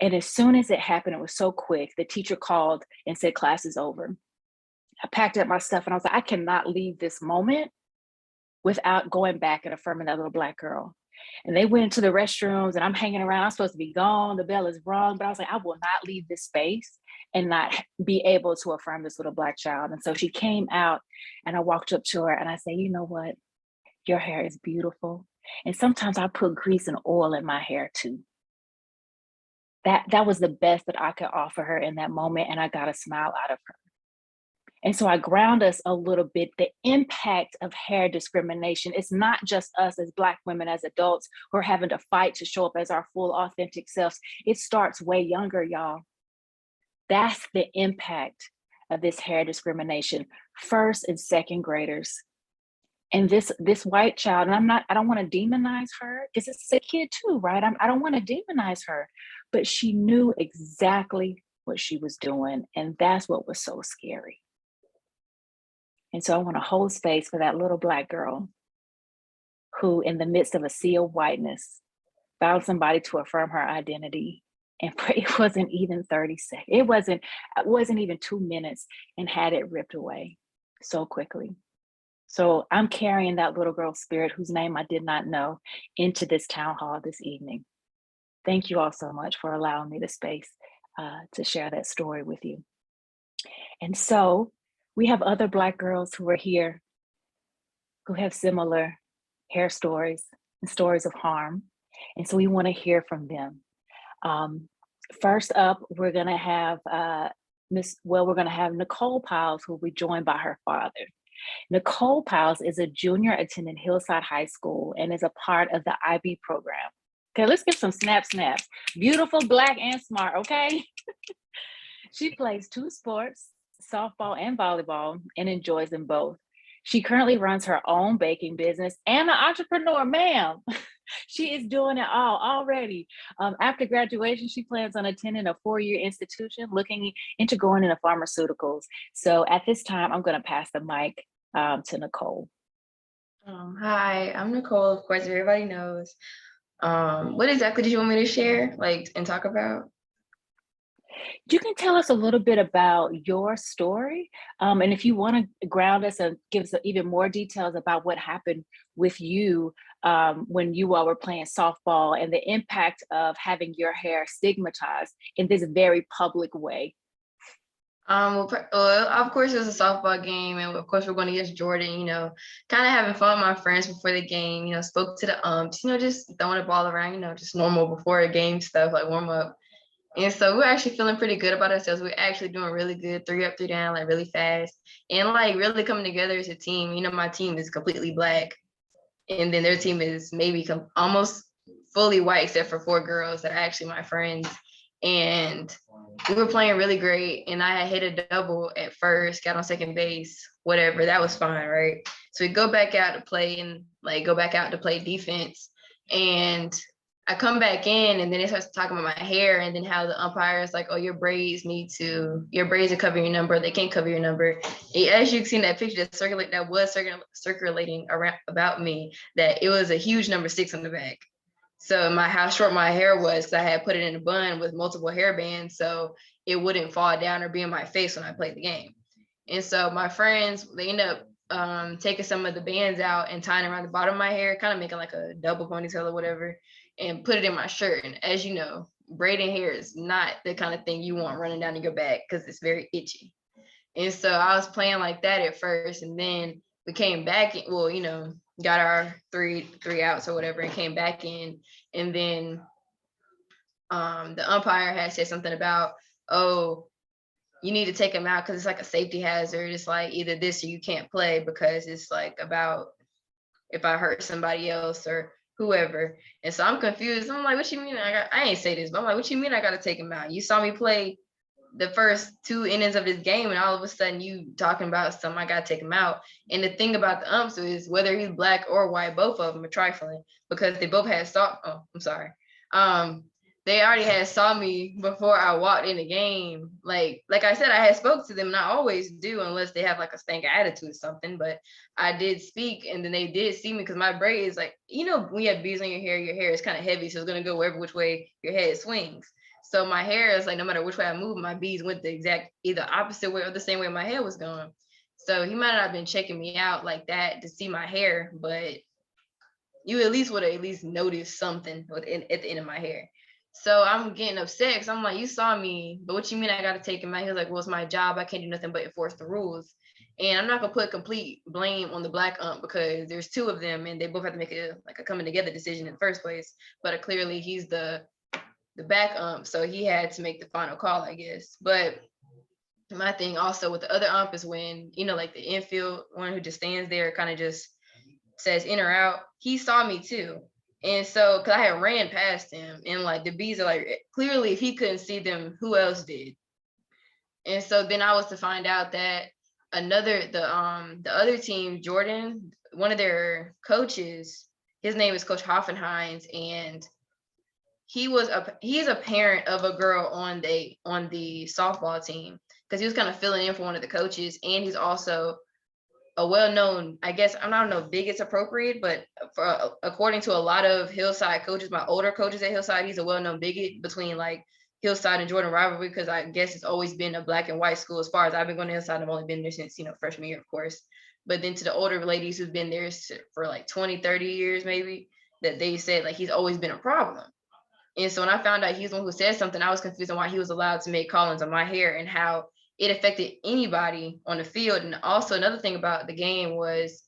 And as soon as it happened, it was so quick. The teacher called and said, class is over. I packed up my stuff and I was like, I cannot leave this moment without going back and affirming that little Black girl. And they went into the restrooms and I'm hanging around. I'm supposed to be gone. The bell is rung. But I was like, I will not leave this space and not be able to affirm this little Black child. And so she came out and I walked up to her and I said, you know what? Your hair is beautiful. And sometimes I put grease and oil in my hair too. That was the best that I could offer her in that moment. And I got a smile out of her. And so I ground us a little bit. The impact of hair discrimination, it's not just us as Black women, as adults, who are having to fight to show up as our full authentic selves. It starts way younger, y'all. That's the impact of this hair discrimination. First and second graders. And this white child, and I don't want to demonize her because it's a kid too, right? I don't want to demonize her, but she knew exactly what she was doing. And that's what was so scary. And so I want to hold space for that little Black girl who, in the midst of a sea of whiteness, found somebody to affirm her identity. And it wasn't even 30 seconds. It wasn't even 2 minutes and had it ripped away so quickly. So I'm carrying that little girl's spirit, whose name I did not know, into this town hall this evening. Thank you all so much for allowing me the space to share that story with you. And so we have other Black girls who are here who have similar hair stories and stories of harm. And so we want to hear from them. First up, we're going to have Nicole Piles, who will be joined by her father. Nicole Piles is a junior attending Hillside High School and is a part of the IB program. Okay, let's get some snaps. Beautiful, Black, and smart, okay? She plays 2 sports, softball and volleyball, and enjoys them both. She currently runs her own baking business and an entrepreneur, ma'am. She is doing it all already. After graduation, she plans on attending a 4-year institution looking into going into pharmaceuticals. So at this time, I'm going to pass the mic to Nicole. Hi, I'm Nicole, of course, everybody knows. What exactly did you want me to share, and talk about? You can tell us a little bit about your story. And if you want to ground us and give us even more details about what happened with you when you all were playing softball and the impact of having your hair stigmatized in this very public way. Of course, it was a softball game, and of course, we're going against Jordan, kind of having fun with my friends before the game, spoke to the umps, just throwing the ball around, just normal before a game stuff, like warm up. And so we're actually feeling pretty good about ourselves. We're actually doing really good, 3 up, 3 down, really fast, and really coming together as a team. My team is completely Black, and then their team is maybe almost fully white, except for 4 girls that are actually my friends. And we were playing really great, and I had hit a double at first, got on second base, whatever, that was fine, right? So we go back out to play and go back out to play defense, and I come back in, and then they start talking about my hair, and then how the umpire is like, oh, your braids are covering your number, they can't cover your number. And as you can see in that picture that was circulating around about me, that it was a huge number 6 on the back. So how short my hair was, because I had put it in a bun with multiple hair bands, so it wouldn't fall down or be in my face when I played the game. And so my friends, they end up taking some of the bands out and tying around the bottom of my hair, kind of making like a double ponytail or whatever, and put it in my shirt. And as you know, braiding hair is not the kind of thing you want running down your back because it's very itchy. And so I was playing like that at first, and then we came back, got our three outs or whatever, and came back in, and then the umpire had said something about, oh, you need to take him out because it's like a safety hazard. It's like either this or you can't play, because it's about if I hurt somebody else or whoever. And so I'm confused. I'm like, what you mean? I ain't say this, but I'm like, what you mean I got to take him out? You saw me play the first 2 innings of this game, and all of a sudden you talking about something, I got to take him out. And the thing about the umps is whether he's Black or white, both of them are trifling, because they both had they already had saw me before I walked in the game. Like I said, I had spoke to them, and I always do unless they have a stank attitude or something, but I did speak, and then they did see me because my braid is when you have beads on your hair is kind of heavy, so it's going to go which way your head swings. So my hair is like, no matter which way I move, my beads went the exact either opposite way or the same way my hair was going. So he might not have been checking me out like that to see my hair, but you at least would have at least noticed something at the end of my hair. So I'm getting upset because I'm like, you saw me, but what you mean I got to take him out? He was like, well, it's my job. I can't do nothing but enforce the rules. And I'm not going to put complete blame on the black ump because there's two of them and they both have to make a coming together decision in the first place. But clearly he's the back ump. So he had to make the final call, I guess. But my thing also with the other ump is when, like the infield one who just stands there, kind of just says in or out, he saw me too. And so, because I had ran past him and like the bees are like, clearly if he couldn't see them, who else did? And so then I was to find out that the other team, Jordan, one of their coaches, his name is Coach Hoffenheim, and he's a parent of a girl on the softball team because he was kind of filling in for one of the coaches, and he's also a well-known, I guess, I don't know if big it's appropriate, but according to a lot of Hillside coaches, my older coaches at Hillside, he's a well-known bigot between like Hillside and Jordan rivalry, because I guess it's always been a black and white school. As far as I've been going to Hillside, I've only been there since, freshman year, of course. But then to the older ladies who've been there for like 20, 30 years, maybe, that they said like he's always been a problem. And so when I found out he's the one who said something, I was confused on why he was allowed to make call-ins on my hair and how it affected anybody on the field. And also another thing about the game was,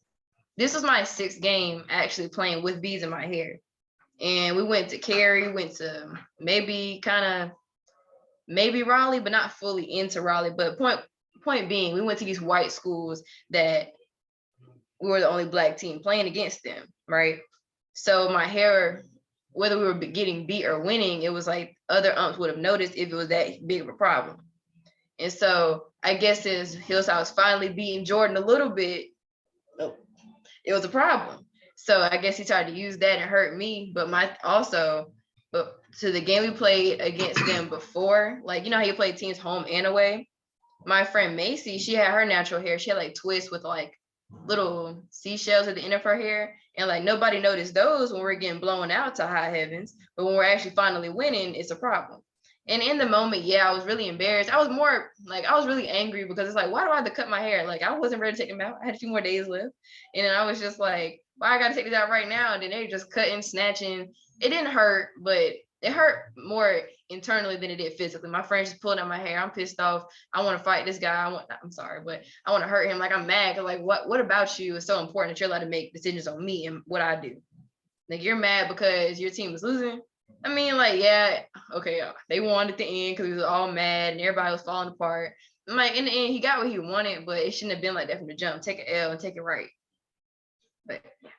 this was my 6th game actually playing with beads in my hair. And we went to Cary, went to maybe Raleigh, but not fully into Raleigh. But point being, we went to these white schools that we were the only black team playing against them, right? So my hair, whether we were getting beat or winning, it was like other umps would have noticed if it was that big of a problem. And so I guess as Hillside was finally beating Jordan a little bit, it was a problem. So I guess he tried to use that and hurt me. But to the game we played against them before, like, how you play teams home and away, my friend Macy, she had her natural hair. She had like twists with like little seashells at the end of her hair. And like nobody noticed those when we're getting blown out to high heavens. But when we're actually finally winning, it's a problem. And in the moment, I was really embarrassed. I was really angry because it's like, why do I have to cut my hair? Like, I wasn't ready to take them out. I had a few more days left. And then I was just like, why I got to take this out right now? And then they just cutting, snatching. It didn't hurt, but it hurt more internally than it did physically. My friends just pulling out my hair. I'm pissed off. I want to fight this guy. I'm sorry, but I want to hurt him. Like, I'm mad. Like, what about you is so important that you're allowed to make decisions on me and what I do? Like, you're mad because your team is losing? I mean, like, okay, they won at the end because he was all mad and everybody was falling apart. I'm like, in the end, he got what he wanted, but it shouldn't have been like that from the jump. Take an L and take it right. But yeah.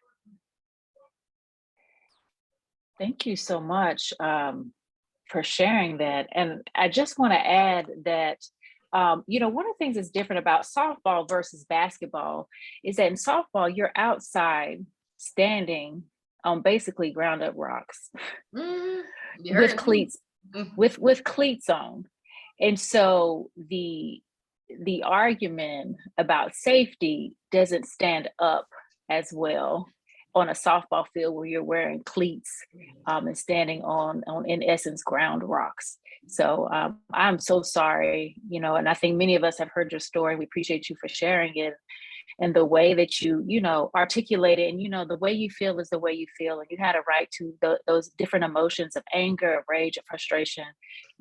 Thank you so much for sharing that. And I just want to add that, one of the things that's different about softball versus basketball is that in softball, you're outside standing on basically ground up rocks with cleats, with cleats on. And so the argument about safety doesn't stand up as well on a softball field where you're wearing cleats and standing on in essence ground rocks. So I'm so sorry, and I think many of us have heard your story. We appreciate you for sharing it. And the way that you articulate it, and the way you feel is the way you feel, and you had a right to those different emotions of anger, of rage, of frustration,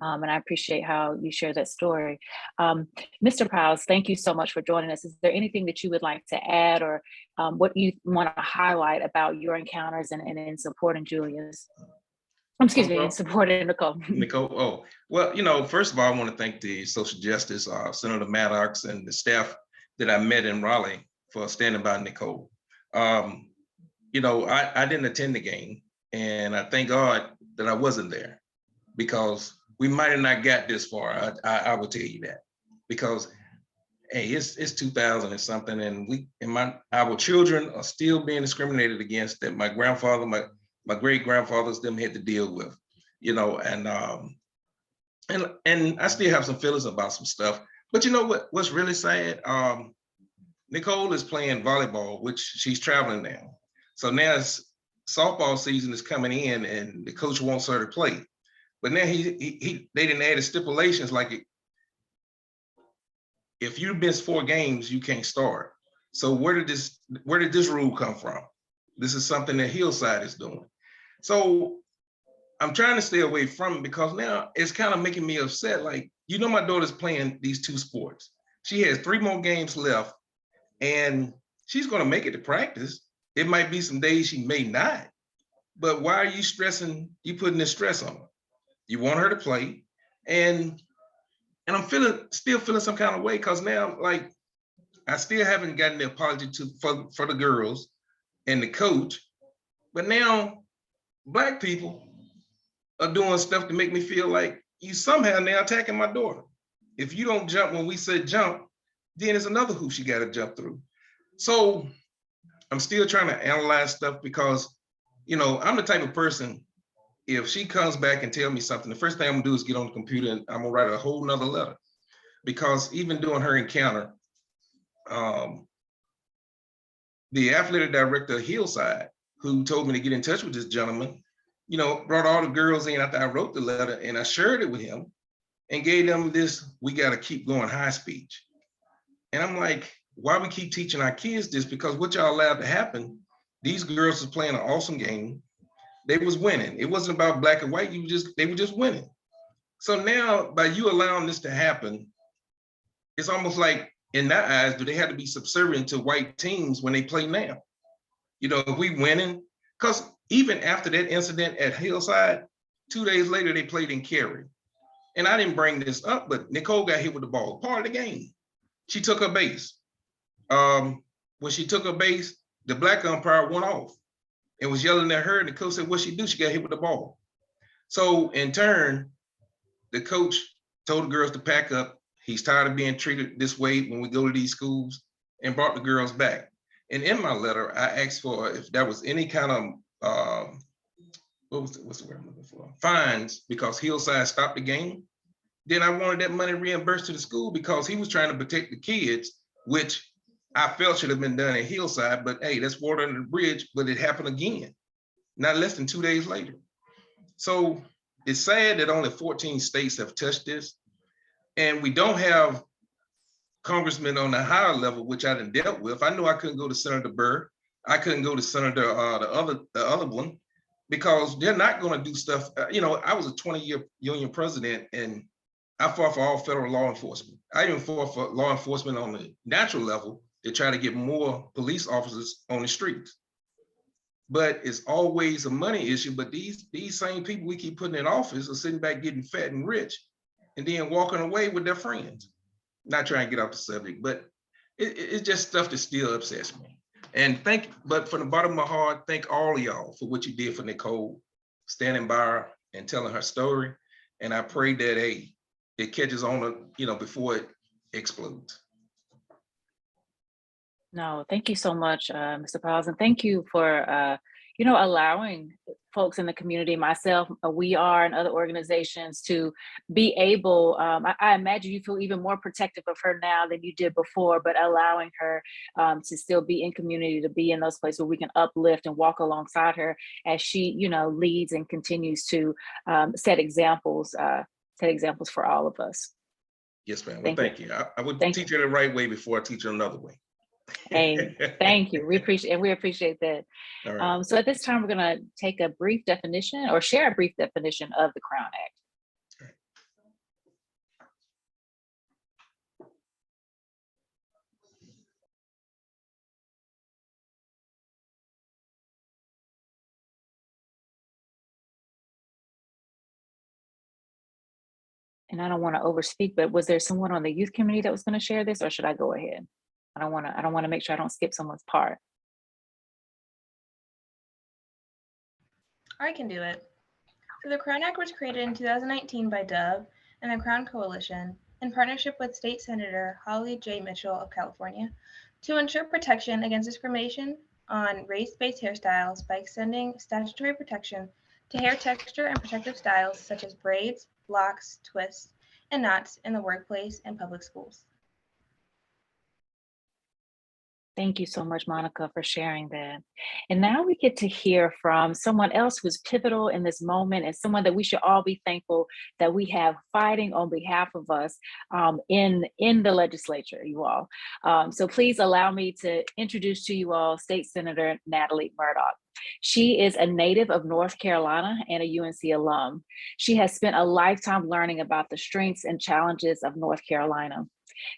and I appreciate how you share that story. Mr. Pyles, thank you so much for joining us. Is there anything that you would like to add, or what you want to highlight about your encounters and in supporting Julius? Excuse me, in supporting Nicole. Nicole, well, first of all, I want to thank the Social Justice, Senator Murdock, and the staff that I met in Raleigh for standing by Nicole. I didn't attend the game, and I thank God that I wasn't there, because we might have not got this far. I will tell you that, because hey, it's 2000 and something, and our children are still being discriminated against that my grandfather, my great grandfathers, them had to deal with, and I still have some feelings about some stuff. But you know what's really sad? Nicole is playing volleyball, which she's traveling now. So now softball season is coming in and the coach wants her to play. But now they didn't add stipulations like if you miss 4 games, you can't start. So where did this rule come from? This is something that Hillside is doing. So I'm trying to stay away from it because now it's kind of making me upset. Like, my daughter's playing these 2 sports. She has 3 more games left and she's going to make it to practice. It might be some days she may not, but why are you putting this stress on her? You want her to play, and I'm still feeling some kind of way because now, like, I still haven't gotten the apology for the girls and the coach, but now Black people are doing stuff to make me feel like you somehow now attacking my daughter. If you don't jump when we said jump, then there's another hoop she got to jump through. So I'm still trying to analyze stuff because, I'm the type of person, if she comes back and tell me something, the first thing I'm gonna do is get on the computer and I'm gonna write a whole nother letter. Because even during her encounter, the athletic director of Hillside, who told me to get in touch with this gentleman, brought all the girls in after I wrote the letter and I shared it with him and gave them this, we gotta keep going high speech. And I'm like, why we keep teaching our kids this? Because what y'all allowed to happen, these girls was playing an awesome game. They was winning. It wasn't about black and white. They were just winning. So now by you allowing this to happen, it's almost like in their eyes, do they have to be subservient to white teams when they play now? If we winning, because even after that incident at Hillside, 2 days later, they played in Cary. And I didn't bring this up, but Nicole got hit with the ball, part of the game. She took her base. When she took her base, the black umpire went off and was yelling at her. And the coach said, what'd she do? She got hit with the ball. So in turn, the coach told the girls to pack up. He's tired of being treated this way when we go to these schools, and brought the girls back. And in my letter, I asked for if there was any kind of, what's the word I'm looking for? Fines, because Hillside stopped the game. Then I wanted that money reimbursed to the school because he was trying to protect the kids, which I felt should have been done at Hillside, but hey, that's water under the bridge, but it happened again, not less than 2 days later. So it's sad that only 14 states have touched this. And we don't have congressmen on the higher level, which I done dealt with. I knew I couldn't go to Senator Burr. I couldn't go to Senator, the other one, because they're not gonna do stuff. I was a 20-year union president and I fought for all federal law enforcement. I even fought for law enforcement on the natural level to try to get more police officers on the streets. But it's always a money issue. But these same people we keep putting in office are sitting back getting fat and rich and then walking away with their friends. Not trying to get off the subject, but it's just stuff that still upsets me. And but from the bottom of my heart, thank all of y'all for what you did for Nicole, standing by her and telling her story. And I pray that, it catches on, before it explodes. No, thank you so much, Mr. Piles, and thank you for, allowing folks in the community, myself, we are, and other organizations to be able, I imagine you feel even more protective of her now than you did before, but allowing her to still be in community, to be in those places where we can uplift and walk alongside her as she, leads and continues to set examples for all of us. Yes, ma'am. Well, thank you. I would teach her the right way before I teach her another way. Hey, thank you. We appreciate that. All right. So at this time, we're going to take a brief definition or share a brief definition of the Crown Act. And I don't want to overspeak, but was there someone on the youth committee that was going to share this, or should I go ahead? I don't want to make sure I don't skip someone's part. I can do it. So the Crown Act was created in 2019 by Dove and the Crown Coalition in partnership with State Senator Holly J. Mitchell of California to ensure protection against discrimination on race-based hairstyles by extending statutory protection to hair texture and protective styles such as braids, locks, twists, and knots in the workplace and public schools. Thank you so much, Monica, for sharing that. And now we get to hear from someone else who's pivotal in this moment and someone that we should all be thankful that we have fighting on behalf of us in the legislature, you all. So please allow me to introduce to you all State Senator Natalie Murdock. She is a native of North Carolina and a UNC alum. She has spent a lifetime learning about the strengths and challenges of North Carolina.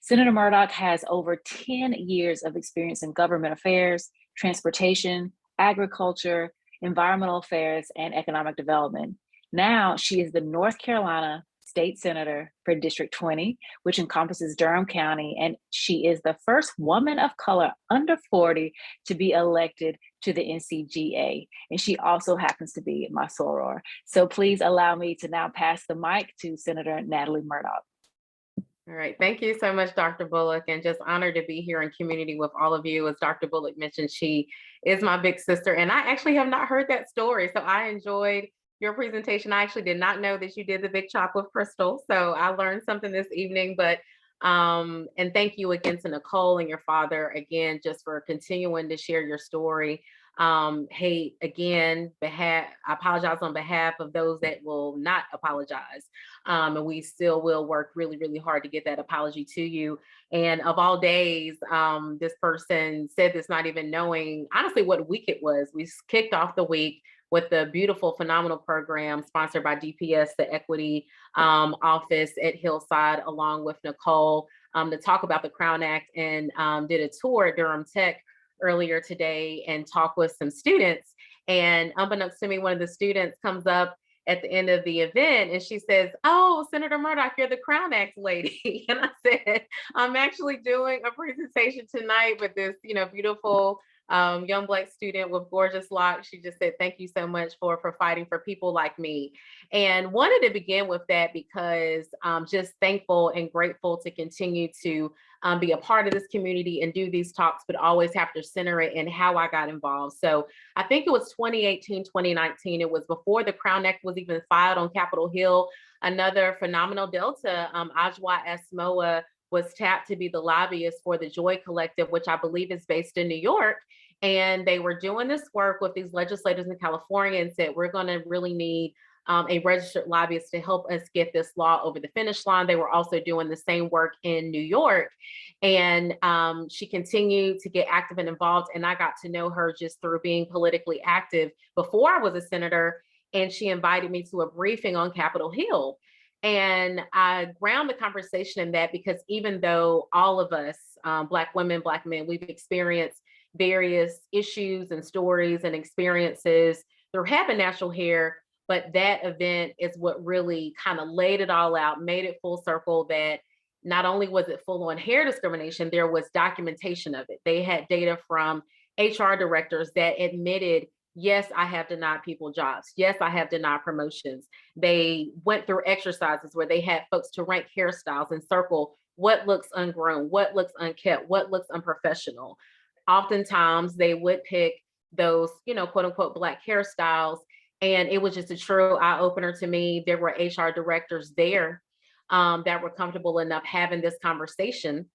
Senator Murdock has over 10 years of experience in government affairs, transportation, agriculture, environmental affairs, and economic development. Now she is the North Carolina State Senator for District 20, which encompasses Durham County, and she is the first woman of color under 40 to be elected to the NCGA. And she also happens to be my soror. So please allow me to now pass the mic to Senator Natalie Murdock. All right, thank you so much, Dr. Bullock, and just honored to be here in community with all of you. As Dr. Bullock mentioned, she is my big sister, and I actually have not heard that story, so I enjoyed your presentation. I actually did not know that you did the big chop with Crystal, so I learned something this evening, but and thank you again to Nicole and your father, again, just for continuing to share your story. Hey, again, I apologize on behalf of those that will not apologize. And we still will work really, really hard to get that apology to you. And of all days, this person said this not even knowing, honestly, what week it was. We kicked off the week with the beautiful, phenomenal program sponsored by DPS, the Equity Office at Hillside, along with Nicole, to talk about the Crown Act, and did a tour at Durham Tech earlier today and talk with some students. And unbeknownst to me, one of the students comes up at the end of the event and she says, "Oh, Senator Murdock, you're the Crown Act lady." And I said, "I'm actually doing a presentation tonight with this, beautiful young Black student with gorgeous locks." She just said, "Thank you so much for fighting for people like me." And wanted to begin with that because I'm just thankful and grateful to continue to be a part of this community and do these talks, but always have to center it in how I got involved. So I think it was 2018, 2019. It was before the Crown Act was even filed on Capitol Hill. Another phenomenal Delta, Ajwa Asmoa, was tapped to be the lobbyist for the Joy Collective, which I believe is based in New York. And they were doing this work with these legislators in California and said, we're going to really need a registered lobbyist to help us get this law over the finish line. They were also doing the same work in New York. And she continued to get active and involved. And I got to know her just through being politically active before I was a senator. And she invited me to a briefing on Capitol Hill. And I ground the conversation in that because even though all of us, Black women, Black men, we've experienced various issues and stories and experiences through having natural hair, but that event is what really kind of laid it all out, made it full circle, that not only was it full on hair discrimination, there was documentation of it. They had data from HR directors that admitted, yes, I have denied people jobs. Yes, I have denied promotions. They went through exercises where they had folks to rank hairstyles and circle what looks ungrown, what looks unkept, what looks unprofessional. Oftentimes they would pick those, quote unquote, Black hairstyles. And it was just a true eye opener to me. There were HR directors there that were comfortable enough having this conversation.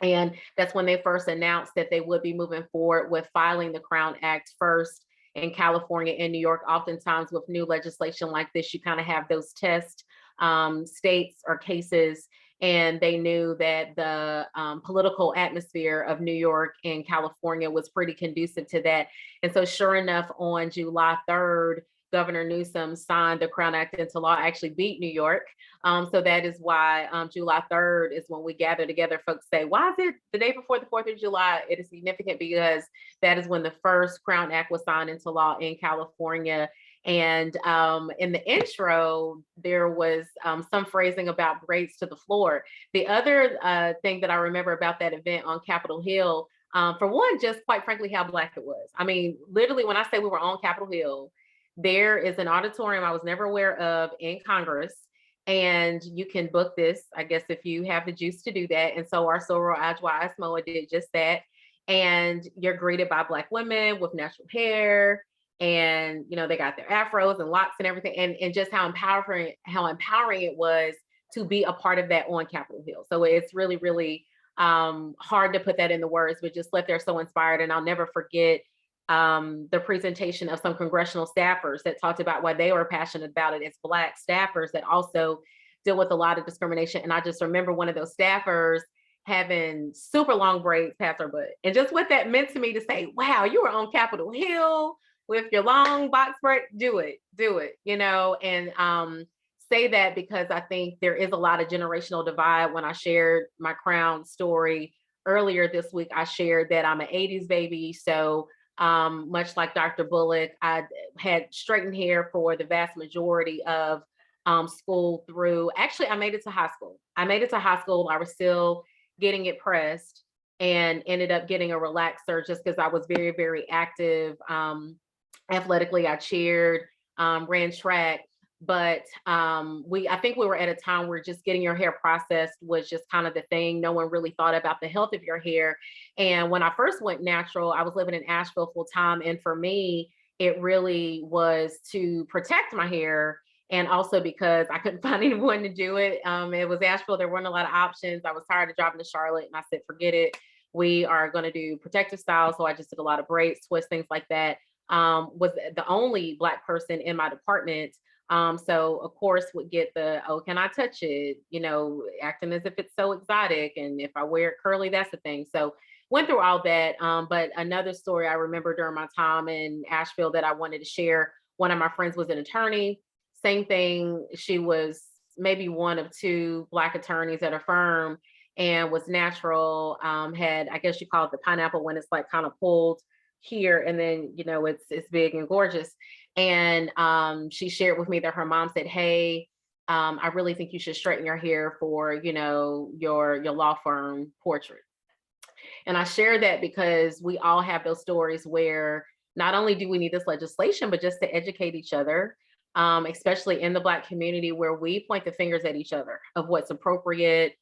And that's when they first announced that they would be moving forward with filing the Crown Act first in California and New York. Oftentimes with new legislation like this, you kind of have those test states or cases. And they knew that the political atmosphere of New York and California was pretty conducive to that. And so sure enough, on July 3rd, Governor Newsom signed the Crown Act into law, actually beat New York. So that is why July 3rd is when we gather together. Folks say, why is it the day before the 4th of July? It is significant because that is when the first Crown Act was signed into law in California. And in the intro, there was some phrasing about braids to the floor. The other thing that I remember about that event on Capitol Hill, for one, just quite frankly, how Black it was. I mean, literally, when I say we were on Capitol Hill, there is an auditorium I was never aware of in Congress, and you can book this, I guess, if you have the juice to do that. And so our soror Ajwa Asmoa did just that. And you're greeted by Black women with natural hair, and they got their afros and locks and everything, and just how empowering it was to be a part of that on Capitol Hill. So it's really, really hard to put that in the words, but just left there so inspired. And I'll never forget the presentation of some congressional staffers that talked about why they were passionate about it as Black staffers that also deal with a lot of discrimination. And I just remember one of those staffers having super long braids past her butt. And just what that meant to me to say, wow, you were on Capitol Hill with your long box braid, do it, you know, and say that because I think there is a lot of generational divide. When I shared my crown story earlier this week, I shared that I'm an 80s baby. So much like Dr. Bullock, I had straightened hair for the vast majority of school through, actually, I made it to high school. I was still getting it pressed and ended up getting a relaxer just because I was very, very active. Athletically, I cheered, ran track, but I think we were at a time where just getting your hair processed was just kind of the thing. No one really thought about the health of your hair. And when I first went natural, I was living in Asheville full time. And for me, it really was to protect my hair. And also because I couldn't find anyone to do it. It was Asheville, there weren't a lot of options. I was tired of driving to Charlotte and I said, forget it. We are gonna do protective styles. So I just did a lot of braids, twists, things like that. Was the only Black person in my department. So of course would get the, oh, can I touch it? You know, acting as if it's so exotic. And if I wear it curly, that's the thing. So went through all that. But another story I remember during my time in Asheville that I wanted to share, one of my friends was an attorney. Same thing, she was maybe one of two Black attorneys at a firm and was natural, had, I guess you call it the pineapple when it's like kind of pulled here and then, you know, it's big and gorgeous. And she shared with me that her mom said, hey, I really think you should straighten your hair for, you know, your law firm portrait. And I share that because we all have those stories where not only do we need this legislation, but just to educate each other, especially in the Black community where we point the fingers at each other of what's appropriate,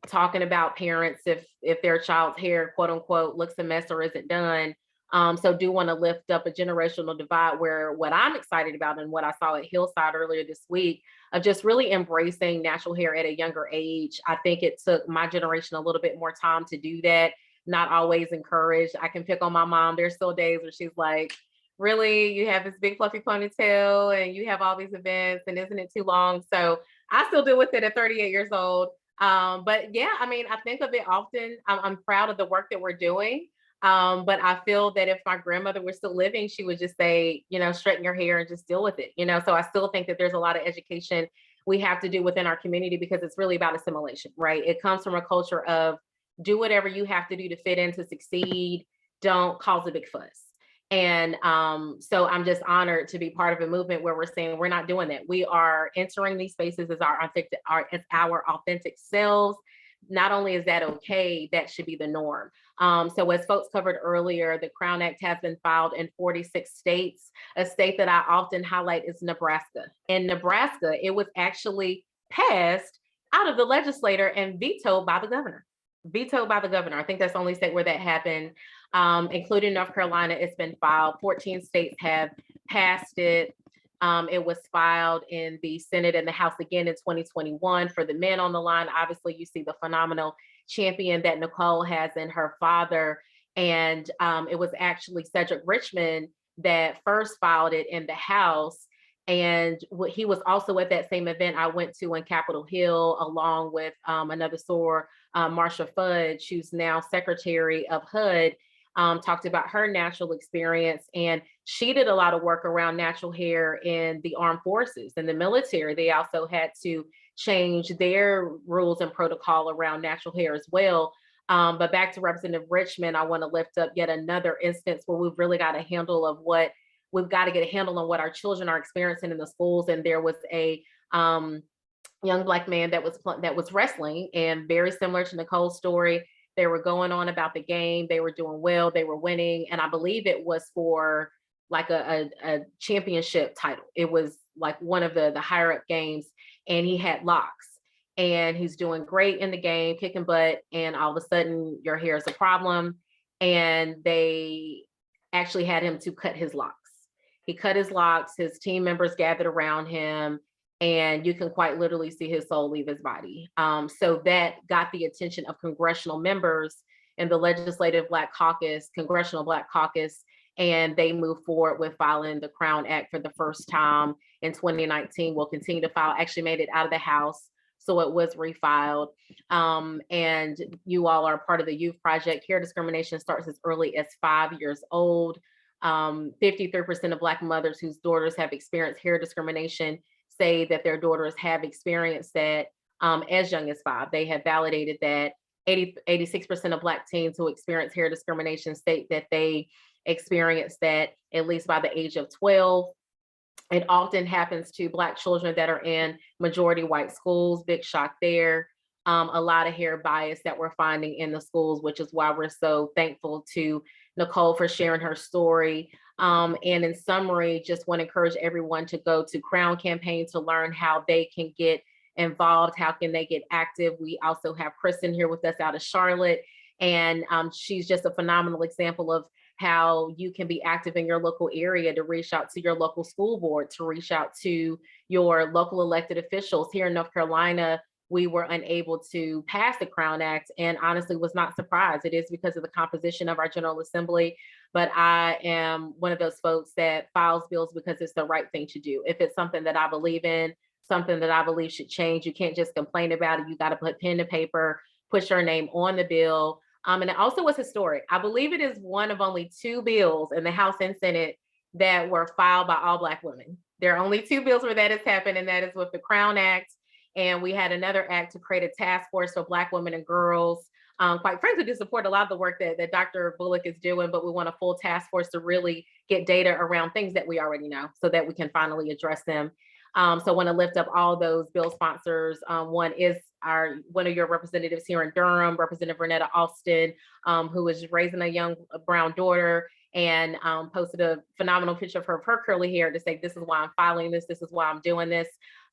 talking about parents if their child's hair, quote unquote, looks a mess or isn't done. So do want to lift up a generational divide where what I'm excited about and what I saw at Hillside earlier this week of just really embracing natural hair at a younger age. I think it took my generation a little bit more time to do that, not always encouraged. I can pick on my mom. There's still days where she's like, really, you have this big fluffy ponytail and you have all these events and isn't it too long? So I still deal with it at 38 years old. But yeah, I mean, I think of it often. I'm proud of the work that we're doing. But I feel that if my grandmother were still living, she would just say, you know, straighten your hair and just deal with it. You know, so I still think that there's a lot of education we have to do within our community because it's really about assimilation, right? It comes from a culture of do whatever you have to do to fit in to succeed. Don't cause a big fuss. And so I'm just honored to be part of a movement where we're saying we're not doing that. We are entering these spaces as our authentic selves. Not only is that okay, that should be the norm. So as folks covered earlier, the Crown Act has been filed in 46 states. A state that I often highlight is Nebraska. In Nebraska, it was actually passed out of the legislature and vetoed by the governor. I think that's the only state where that happened, including North Carolina. It's been filed. 14 states have passed it. It was filed in the Senate and the House again in 2021. For the men on the line, obviously you see the phenomenal champion that Nicole has in her father. And it was actually Cedric Richmond that first filed it in the House. And he was also at that same event I went to in Capitol Hill, along with another SOAR, Marsha Fudge, who's now Secretary of HUD, talked about her natural experience. And she did a lot of work around natural hair in the armed forces and the military. They also had to change their rules and protocol around natural hair as well. But back to Representative Richmond, I want to lift up yet another instance where we've really got a handle of what we've got to get a handle on what our children are experiencing in the schools. And there was a young Black man that was wrestling, and very similar to Nicole's story. They were going on about the game. They were doing well. They were winning. And I believe it was for like a championship title. It was like one of the higher up games, and he had locks and he's doing great in the game, kicking butt. And all of a sudden your hair is a problem. And they actually had him to cut his locks. He cut his locks. His team members gathered around him. and you can quite literally see his soul leave his body. So that got the attention of congressional members in the Legislative Black Caucus, Congressional Black Caucus, and they moved forward with filing the Crown Act for the first time in 2019. We'll continue to file, actually made it out of the House, so it was refiled. And you all are part of the Youth Project. Hair discrimination starts as early as 5 years old. 53% of Black mothers whose daughters have experienced hair discrimination say that their daughters have experienced that as young as 5. They have validated that. 86% of Black teens who experience hair discrimination state that they experienced that at least by the age of 12. It often happens to Black children that are in majority white schools. Big shock there. A lot of hair bias that we're finding in the schools, which is why we're so thankful to Nicole for sharing her story. And in summary, just want to encourage everyone to go to Crown Campaign to learn how they can get involved, how can they get active. We also have Kiersten here with us out of Charlotte, and she's just a phenomenal example of how you can be active in your local area, to reach out to your local school board, to reach out to your local elected officials. Here in North Carolina, we were unable to pass the Crown Act, and honestly was not surprised. It is because of the composition of our General Assembly, but I am one of those folks that files bills because it's the right thing to do. If it's something that I believe in, something that I believe should change, you can't just complain about it. You got to put pen to paper, put your name on the bill. And it also was historic. I believe it is one of only 2 bills in the House and Senate that were filed by all Black women. There are only 2 bills where that has happened, and that is with the Crown Act. And we had another act to create a task force for Black women and girls. Quite frankly, to support a lot of the work that Dr. Bullock is doing, but we want a full task force to really get data around things that we already know so that we can finally address them. So I want to lift up all those bill sponsors. One is one of your representatives here in Durham, Representative Ronda Taylor, who is raising a young brown daughter, and posted a phenomenal picture of her curly hair to say, this is why I'm filing this, this is why I'm doing this.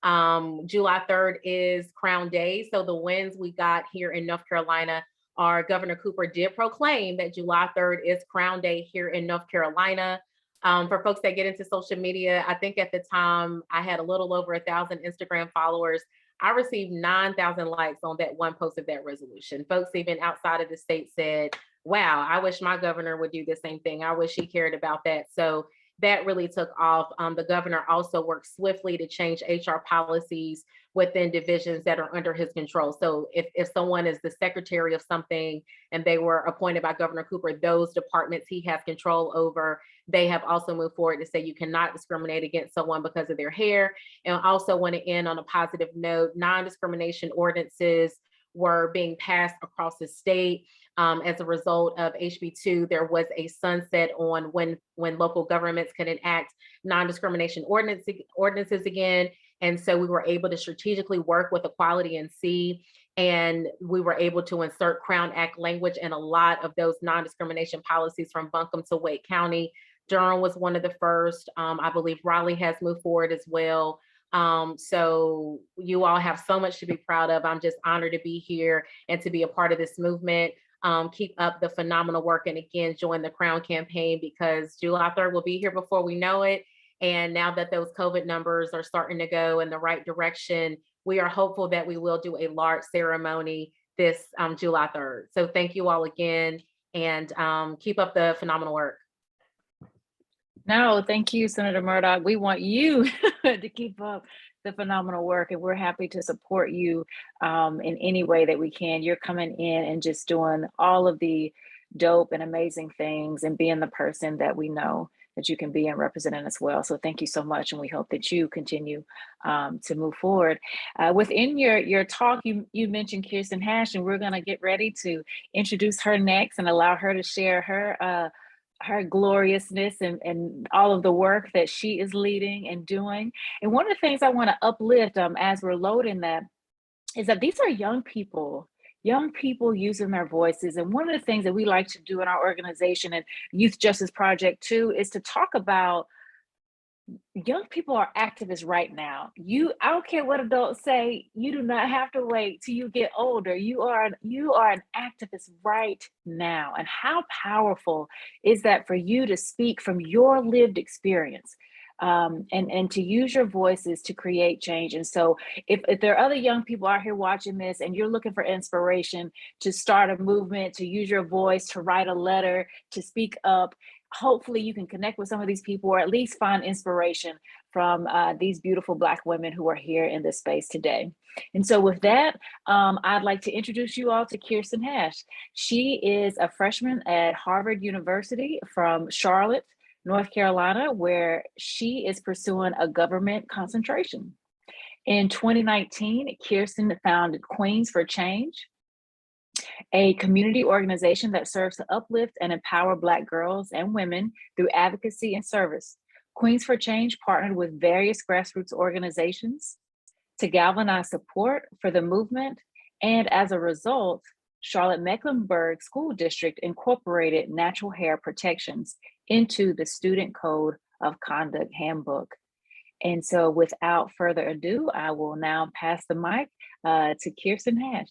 July 3rd is Crown Day. So the wins we got here in North Carolina are Governor Cooper did proclaim that July 3rd is Crown Day here in North Carolina. For folks that get into social media, I think at the time I had a little over 1,000 Instagram followers. I received 9,000 likes on that one post of that resolution. Folks even outside of the state said, wow, I wish my governor would do the same thing. I wish he cared about that. So that really took off. The governor also worked swiftly to change HR policies within divisions that are under his control. So if someone is the secretary of something and they were appointed by Governor Cooper, those departments he has control over. They have also moved forward to say you cannot discriminate against someone because of their hair. And I also want to end on a positive note. Non-discrimination ordinances were being passed across the state. As a result of HB2, there was a sunset on when local governments can enact non-discrimination ordinances again. And so we were able to strategically work with Equality and C, and we were able to insert Crown Act language in a lot of those non-discrimination policies from Buncombe to Wake County. Durham was one of the first. I believe Raleigh has moved forward as well. So you all have so much to be proud of. I'm just honored to be here and to be a part of this movement. Keep up the phenomenal work. And again, join the Crown Campaign, because July 3rd will be here before we know it. And now that those COVID numbers are starting to go in the right direction, we are hopeful that we will do a large ceremony this July 3rd. So thank you all again, and keep up the phenomenal work. No, thank you, Senator Murdock. We want you to keep up the phenomenal work, and we're happy to support you in any way that we can. You're coming in and just doing all of the dope and amazing things and being the person that we know that you can be and representing us well. So thank you so much, and we hope that you continue to move forward. Within your talk, you mentioned Kiersten Hash, and we're gonna get ready to introduce her next and allow her to share her gloriousness and all of the work that she is leading and doing. And one of the things I want to uplift as we're loading that is that these are young people using their voices. And one of the things that we like to do in our organization and Youth Justice Project too is to talk about young people are activists right now. I don't care what adults say, you do not have to wait till you get older. You are an activist right now. And how powerful is that for you to speak from your lived experience? and to use your voices to create change. And so if there are other young people out here watching this and you're looking for inspiration to start a movement, to use your voice, to write a letter, to speak up, hopefully you can connect with some of these people or at least find inspiration from these beautiful Black women who are here in this space today. And so with that, I'd like to introduce you all to Kiersten Hash. She is a freshman at Harvard University from Charlotte, North Carolina, where she is pursuing a government concentration. In 2019, Kiersten founded Queens for Change, a community organization that serves to uplift and empower Black girls and women through advocacy and service. Queens for Change partnered with various grassroots organizations to galvanize support for the movement, and as a result, Charlotte-Mecklenburg School District incorporated natural hair protections into the Student Code of Conduct Handbook. And so without further ado, I will now pass the mic to Kiersten Hash.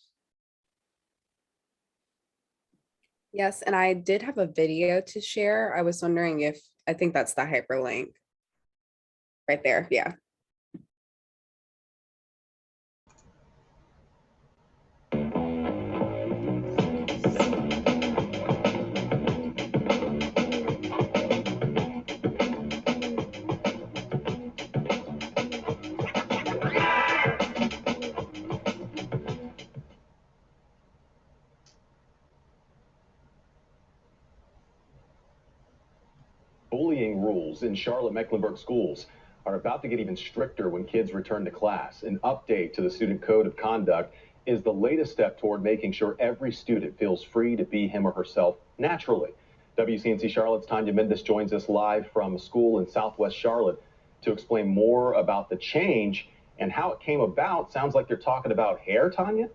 Yes, and I did have a video to share. I was wondering if, I think that's the hyperlink right there, yeah. Bullying rules in Charlotte-Mecklenburg schools are about to get even stricter when kids return to class. An update to the Student Code of Conduct is the latest step toward making sure every student feels free to be him or herself naturally. WCNC Charlotte's Tanya Mendes joins us live from a school in Southwest Charlotte to explain more about the change and how it came about. Sounds like they're talking about hair, Tanya?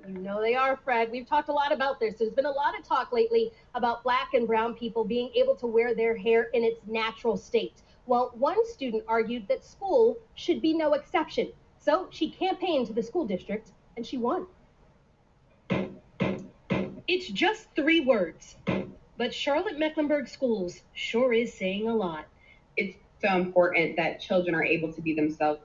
You know they are, Fred. We've talked a lot about this. There's been a lot of talk lately about Black and brown people being able to wear their hair in its natural state. Well, one student argued that school should be no exception. So she campaigned to the school district and she won. It's just 3 words, but Charlotte-Mecklenburg Schools sure is saying a lot. It's so important that children are able to be themselves.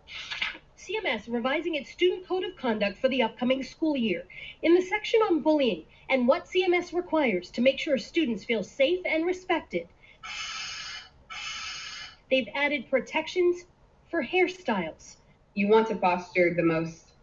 CMS revising its Student Code of Conduct for the upcoming school year. In the section on bullying and what CMS requires to make sure students feel safe and respected, they've added protections for hairstyles. You want to foster the most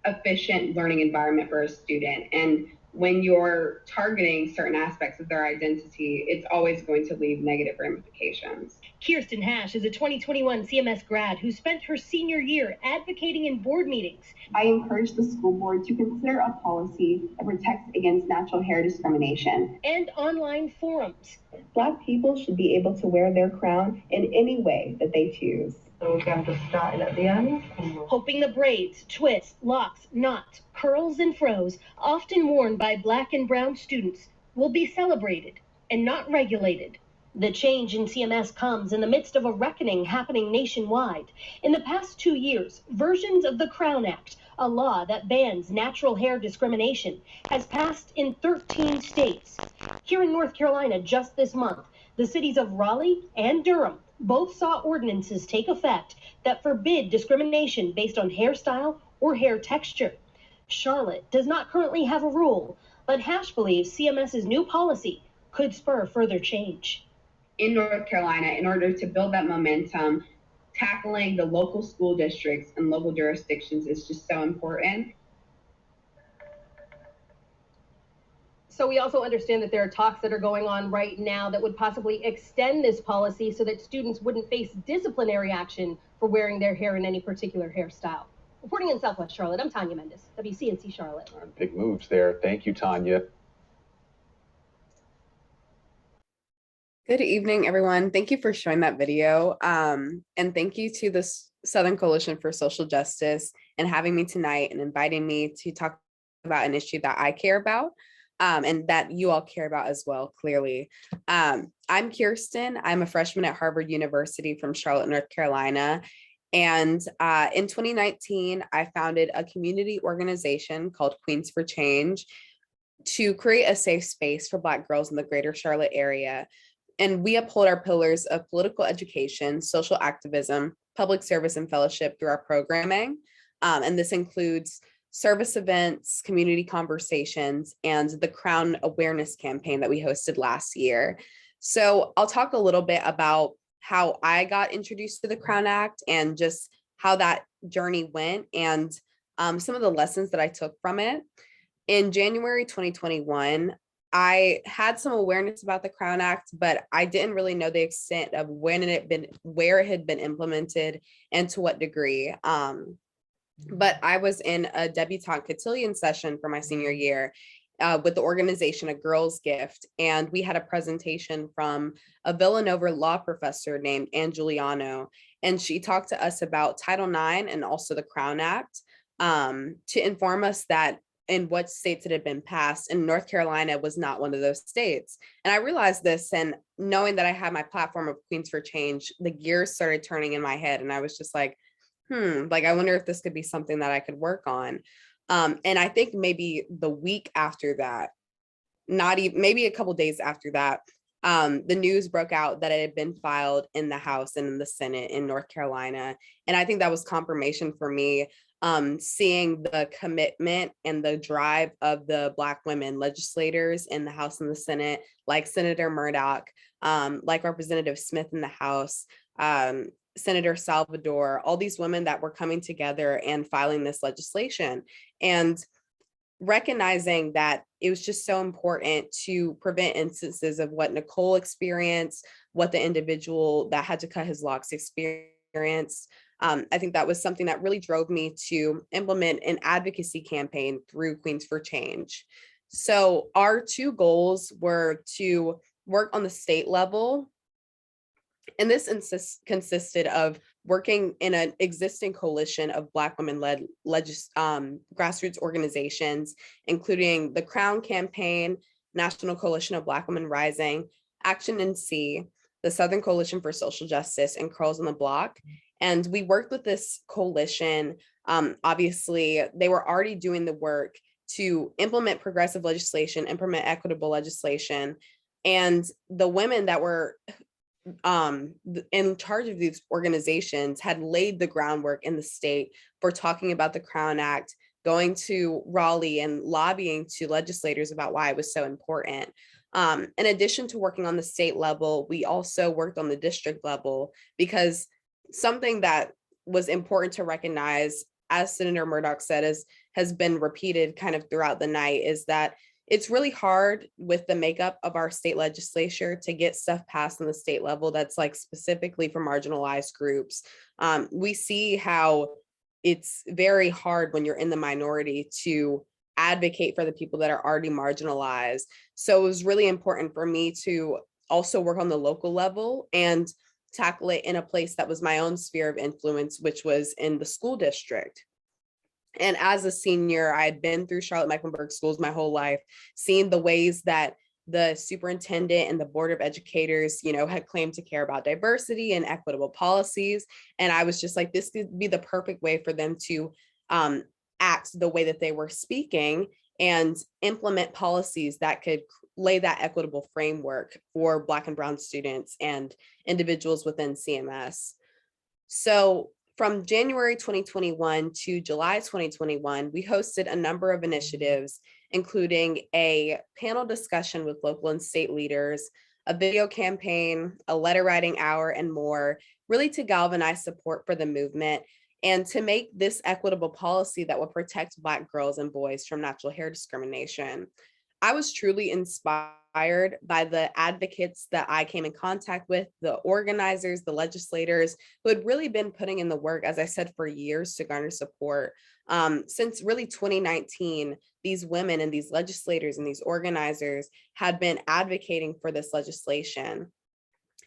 efficient learning environment for a student. And when you're targeting certain aspects of their identity, it's always going to leave negative ramifications. Kiersten Hash is a 2021 CMS grad who spent her senior year advocating in board meetings. I encourage the school board to consider a policy that protects against natural hair discrimination. And online forums. Black people should be able to wear their crown in any way that they choose. So we're going to start at the end. Hoping the braids, twists, locks, knots, curls, and fros, often worn by Black and brown students, will be celebrated and not regulated. The change in CMS comes in the midst of a reckoning happening nationwide. In the past 2 years, versions of the Crown Act, a law that bans natural hair discrimination, has passed in 13 states. Here in North Carolina just this month, the cities of Raleigh and Durham both saw ordinances take effect that forbid discrimination based on hairstyle or hair texture. Charlotte does not currently have a rule, but Hash believes CMS's new policy could spur further change. In North Carolina, in order to build that momentum, tackling the local school districts and local jurisdictions is just so important. So we also understand that there are talks that are going on right now that would possibly extend this policy so that students wouldn't face disciplinary action for wearing their hair in any particular hairstyle. Reporting in Southwest Charlotte, I'm Tanya Mendes, WCNC Charlotte. Big moves there. Thank you, Tanya. Good evening, everyone. Thank you for showing that video. And thank you to the Southern Coalition for Social Justice and having me tonight and inviting me to talk about an issue that I care about. And that you all care about as well, clearly. I'm Kiersten. I'm a freshman at Harvard University from Charlotte, North Carolina. And in 2019, I founded a community organization called Queens for Change to create a safe space for Black girls in the greater Charlotte area. And we uphold our pillars of political education, social activism, public service, and fellowship through our programming. And this includes service events, community conversations, and the Crown Awareness campaign that we hosted last year. So I'll talk a little bit about how I got introduced to the Crown Act and just how that journey went and some of the lessons that I took from it. In January 2021, I had some awareness about the Crown Act, but I didn't really know the extent of where it had been implemented and to what degree. But I was in a debutante cotillion session for my senior year with the organization A Girl's Gift, and we had a presentation from a Villanova law professor named Ann Giuliano, and she talked to us about Title IX and also the Crown Act to inform us that in what states it had been passed, and North Carolina was not one of those states. And I realized this, and knowing that I had my platform of Queens for Change, the gears started turning in my head, and I was just like, like, I wonder if this could be something that I could work on. And I think maybe the week after that, not even, maybe a couple days after that, the news broke out that it had been filed in the House and in the Senate in North Carolina. And I think that was confirmation for me, seeing the commitment and the drive of the Black women legislators in the House and the Senate, like Senator Murdoch, like Representative Smith in the House, Senator Salvador, all these women that were coming together and filing this legislation, and recognizing that it was just so important to prevent instances of what Nicole experienced, what the individual that had to cut his locks experienced. I think that was something that really drove me to implement an advocacy campaign through Queens for Change. So our two goals were to work on the state level, and this consisted of working in an existing coalition of Black women-led grassroots organizations, including the Crown Campaign, National Coalition of Black Women Rising, Action NC, the Southern Coalition for Social Justice, and Curls on the Block. And we worked with this coalition. Obviously, they were already doing the work to implement progressive legislation, implement equitable legislation. And the women that were in charge of these organizations had laid the groundwork in the state for talking about the Crown Act, going to Raleigh and lobbying to legislators about why it was so important. In addition to working on the state level, we also worked on the district level, because something that was important to recognize, as Senator Murdoch said, has been repeated kind of throughout the night, is that it's really hard with the makeup of our state legislature to get stuff passed on the state level that's like specifically for marginalized groups. We see how it's very hard when you're in the minority to advocate for the people that are already marginalized. So it was really important for me to also work on the local level and tackle it in a place that was my own sphere of influence, which was in the school district. And as a senior, I had been through Charlotte-Mecklenburg schools my whole life, seeing the ways that the superintendent and the board of educators, had claimed to care about diversity and equitable policies. And I was just like, this could be the perfect way for them to act the way that they were speaking and implement policies that could lay that equitable framework for Black and Brown students and individuals within CMS. So from January 2021 to July 2021, we hosted a number of initiatives, including a panel discussion with local and state leaders, a video campaign, a letter writing hour, and more, really to galvanize support for the movement and to make this equitable policy that will protect Black girls and boys from natural hair discrimination. I was truly inspired by the advocates that I came in contact with, the organizers, the legislators who had really been putting in the work, as I said, for years to garner support. Since really 2019, these women and these legislators and these organizers had been advocating for this legislation.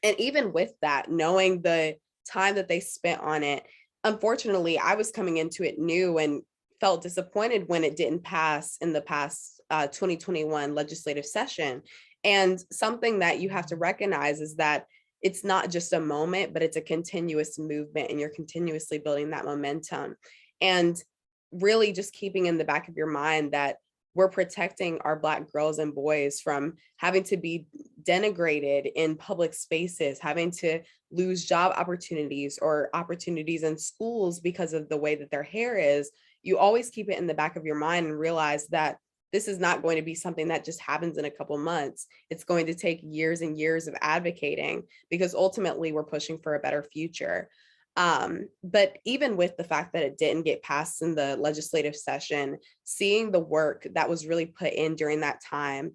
And even with that, knowing the time that they spent on it, unfortunately, I was coming into it new and felt disappointed when it didn't pass in the past 2021 legislative session. And something that you have to recognize is that it's not just a moment, but it's a continuous movement, and you're continuously building that momentum. And really just keeping in the back of your mind that we're protecting our Black girls and boys from having to be denigrated in public spaces, having to lose job opportunities or opportunities in schools because of the way that their hair is, you always keep it in the back of your mind and realize that this is not going to be something that just happens in a couple months. It's going to take years and years of advocating, because ultimately we're pushing for a better future. But even with the fact that it didn't get passed in the legislative session, seeing the work that was really put in during that time,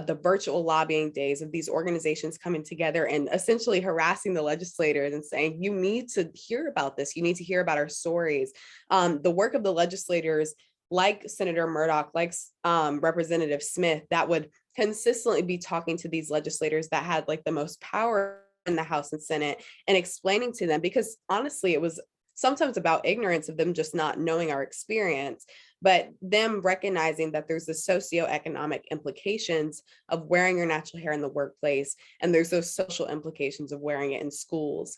the virtual lobbying days of these organizations coming together and essentially harassing the legislators and saying, you need to hear about this, you need to hear about our stories. The work of the legislators like Senator Murdoch, like Representative Smith, that would consistently be talking to these legislators that had like the most power in the House and Senate and explaining to them, because honestly, it was sometimes about ignorance of them just not knowing our experience, but them recognizing that there's the socioeconomic implications of wearing your natural hair in the workplace, and there's those social implications of wearing it in schools.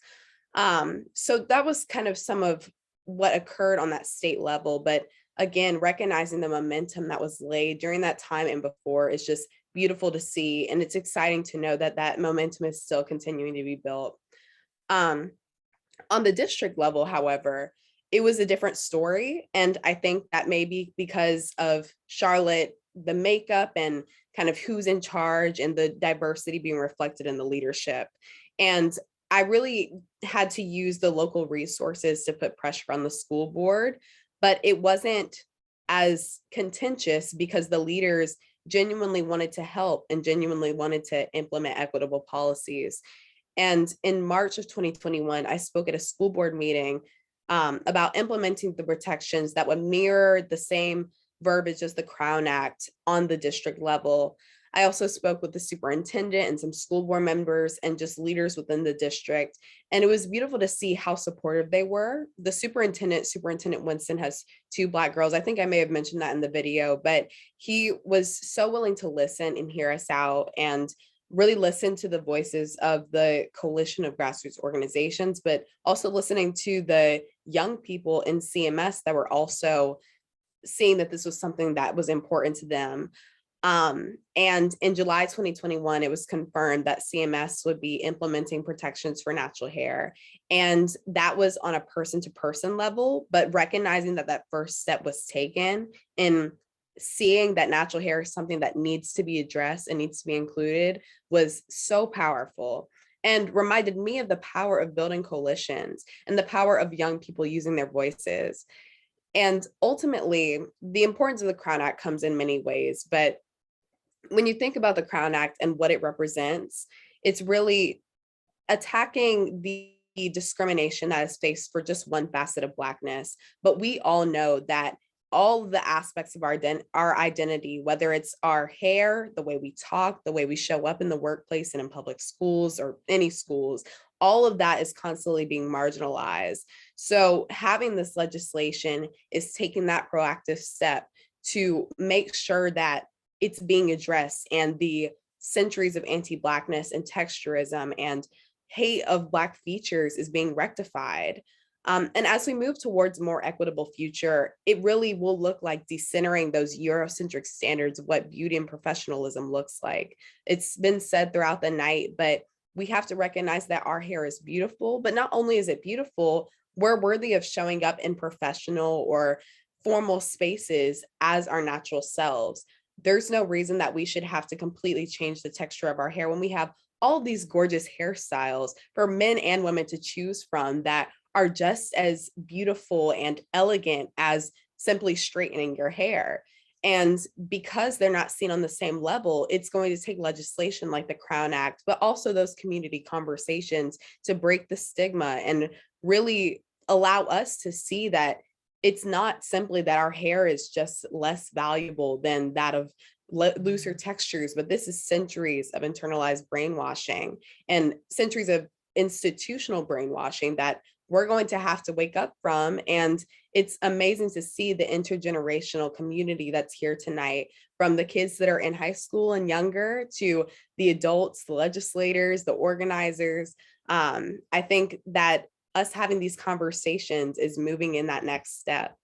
So that was kind of some of what occurred on that state level. But again, recognizing the momentum that was laid during that time and before is just beautiful to see. And it's exciting to know that that momentum is still continuing to be built. On the district level, however, it was a different story. And I think that maybe because of Charlotte, the makeup and kind of who's in charge and the diversity being reflected in the leadership. And I really had to use the local resources to put pressure on the school board, but it wasn't as contentious because the leaders genuinely wanted to help and genuinely wanted to implement equitable policies. And in March of 2021, I spoke at a school board meeting about implementing the protections that would mirror the same verbiage as the Crown Act on the district level. I also spoke with the superintendent and some school board members and just leaders within the district. And it was beautiful to see how supportive they were. The Superintendent Winston, has 2 Black girls. I think I may have mentioned that in the video, but he was so willing to listen and hear us out and really listen to the voices of the coalition of grassroots organizations, but also listening to the young people in CMS that were also seeing that this was something that was important to them. And in July 2021, it was confirmed that CMS would be implementing protections for natural hair. And that was on a person-to-person level, but recognizing that that first step was taken in seeing that natural hair is something that needs to be addressed and needs to be included was so powerful, and reminded me of the power of building coalitions and the power of young people using their voices. And ultimately, the importance of the Crown Act comes in many ways, but when you think about the Crown Act and what it represents, it's really attacking the discrimination that is faced for just one facet of Blackness. But we all know that all the aspects of our identity, whether it's our hair, the way we talk, the way we show up in the workplace and in public schools or any schools, all of that is constantly being marginalized. So having this legislation is taking that proactive step to make sure that it's being addressed, and the centuries of anti-Blackness and texturism and hate of Black features is being rectified. And as we move towards a more equitable future, it really will look like decentering those Eurocentric standards of what beauty and professionalism looks like. It's been said throughout the night, but we have to recognize that our hair is beautiful, but not only is it beautiful, we're worthy of showing up in professional or formal spaces as our natural selves. There's no reason that we should have to completely change the texture of our hair when we have all of these gorgeous hairstyles for men and women to choose from that are just as beautiful and elegant as simply straightening your hair. And because they're not seen on the same level, it's going to take legislation like the Crown Act, but also those community conversations to break the stigma and really allow us to see that it's not simply that our hair is just less valuable than that of looser textures, but this is centuries of internalized brainwashing and centuries of institutional brainwashing that we're going to have to wake up from. And it's amazing to see the intergenerational community that's here tonight, from the kids that are in high school and younger to the adults, the legislators, the organizers. I think that us having these conversations is moving in that next step.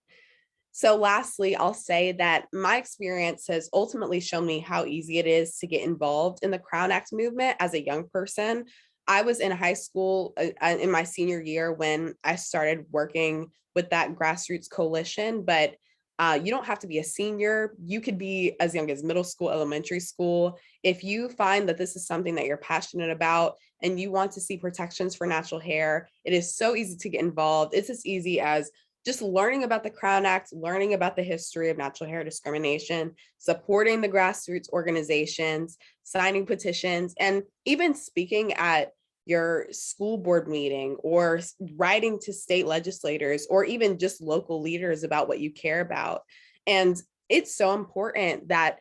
So lastly, I'll say that my experience has ultimately shown me how easy it is to get involved in the Crown Act movement as a young person. I was in high school in my senior year when I started working with that grassroots coalition, but you don't have to be a senior. You could be as young as middle school, elementary school. If you find that this is something that you're passionate about and you want to see protections for natural hair, it is so easy to get involved. It's as easy as just learning about the Crown Act, learning about the history of natural hair discrimination, supporting the grassroots organizations, signing petitions, and even speaking at your school board meeting or writing to state legislators or even just local leaders about what you care about. And it's so important that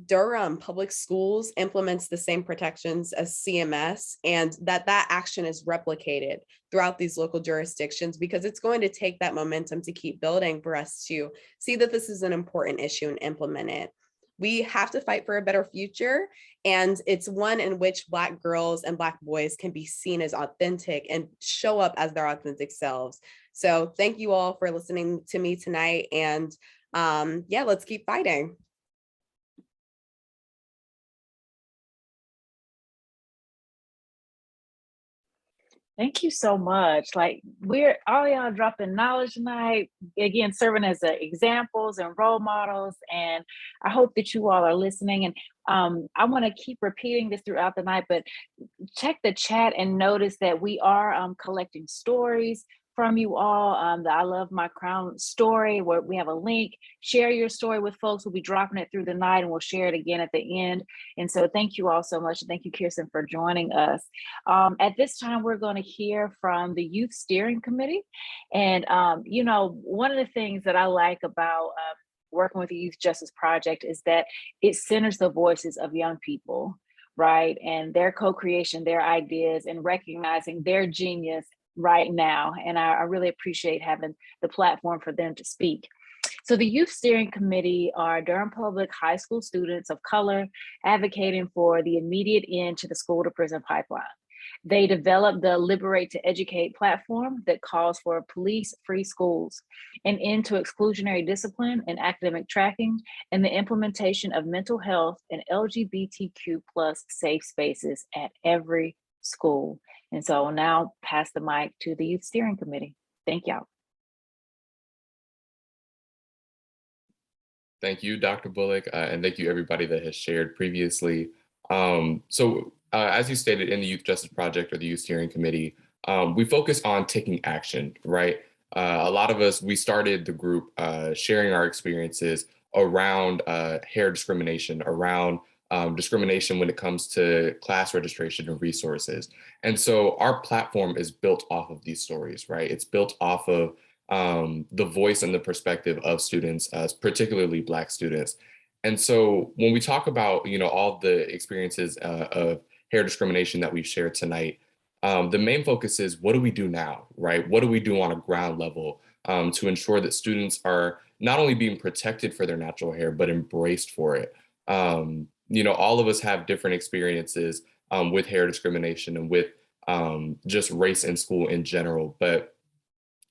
Durham Public Schools implements the same protections as CMS and that action is replicated throughout these local jurisdictions, because it's going to take that momentum to keep building for us to see that this is an important issue and implement it. We have to fight for a better future, and it's one in which Black girls and Black boys can be seen as authentic and show up as their authentic selves. So thank you all for listening to me tonight, and yeah, let's keep fighting. Thank you so much. Like, we're all y'all dropping knowledge tonight, again, serving as examples and role models. And I hope that you all are listening. And I want to keep repeating this throughout the night, but check the chat and notice that we are collecting stories from you all. The I Love My Crown story, where we have a link. Share your story with folks. We'll be dropping it through the night and we'll share it again at the end. And so thank you all so much. And thank you, Kiersten, for joining us. At this time, we're going to hear from the Youth Steering Committee. And, you know, one of the things that I like about working with the Youth Justice Project is that it centers the voices of young people, right? And their co-creation, their ideas, and recognizing their genius right now. And I really appreciate having the platform for them to speak. So the Youth Steering Committee are Durham Public High School students of color advocating for the immediate end to the school to prison pipeline. They developed the Liberate to Educate platform that calls for police-free schools, an end to exclusionary discipline and academic tracking, and the implementation of mental health and LGBTQ+ safe spaces at every school. And so I'll now pass the mic to the Youth Steering Committee. Thank y'all. Thank you, Dr. Bullock, and thank you everybody that has shared previously. As you stated, in the Youth Justice Project or the Youth Steering Committee, we focus on taking action, right? A lot of us, we started the group sharing our experiences around hair discrimination, around discrimination when it comes to class registration and resources. And so our platform is built off of these stories, right? It's built off of the voice and the perspective of students, particularly Black students. And so when we talk about, you know, all the experiences of hair discrimination that we've shared tonight, the main focus is, what do we do now, right? What do we do on a ground level to ensure that students are not only being protected for their natural hair, but embraced for it? You know, all of us have different experiences with hair discrimination and with just race in school in general. But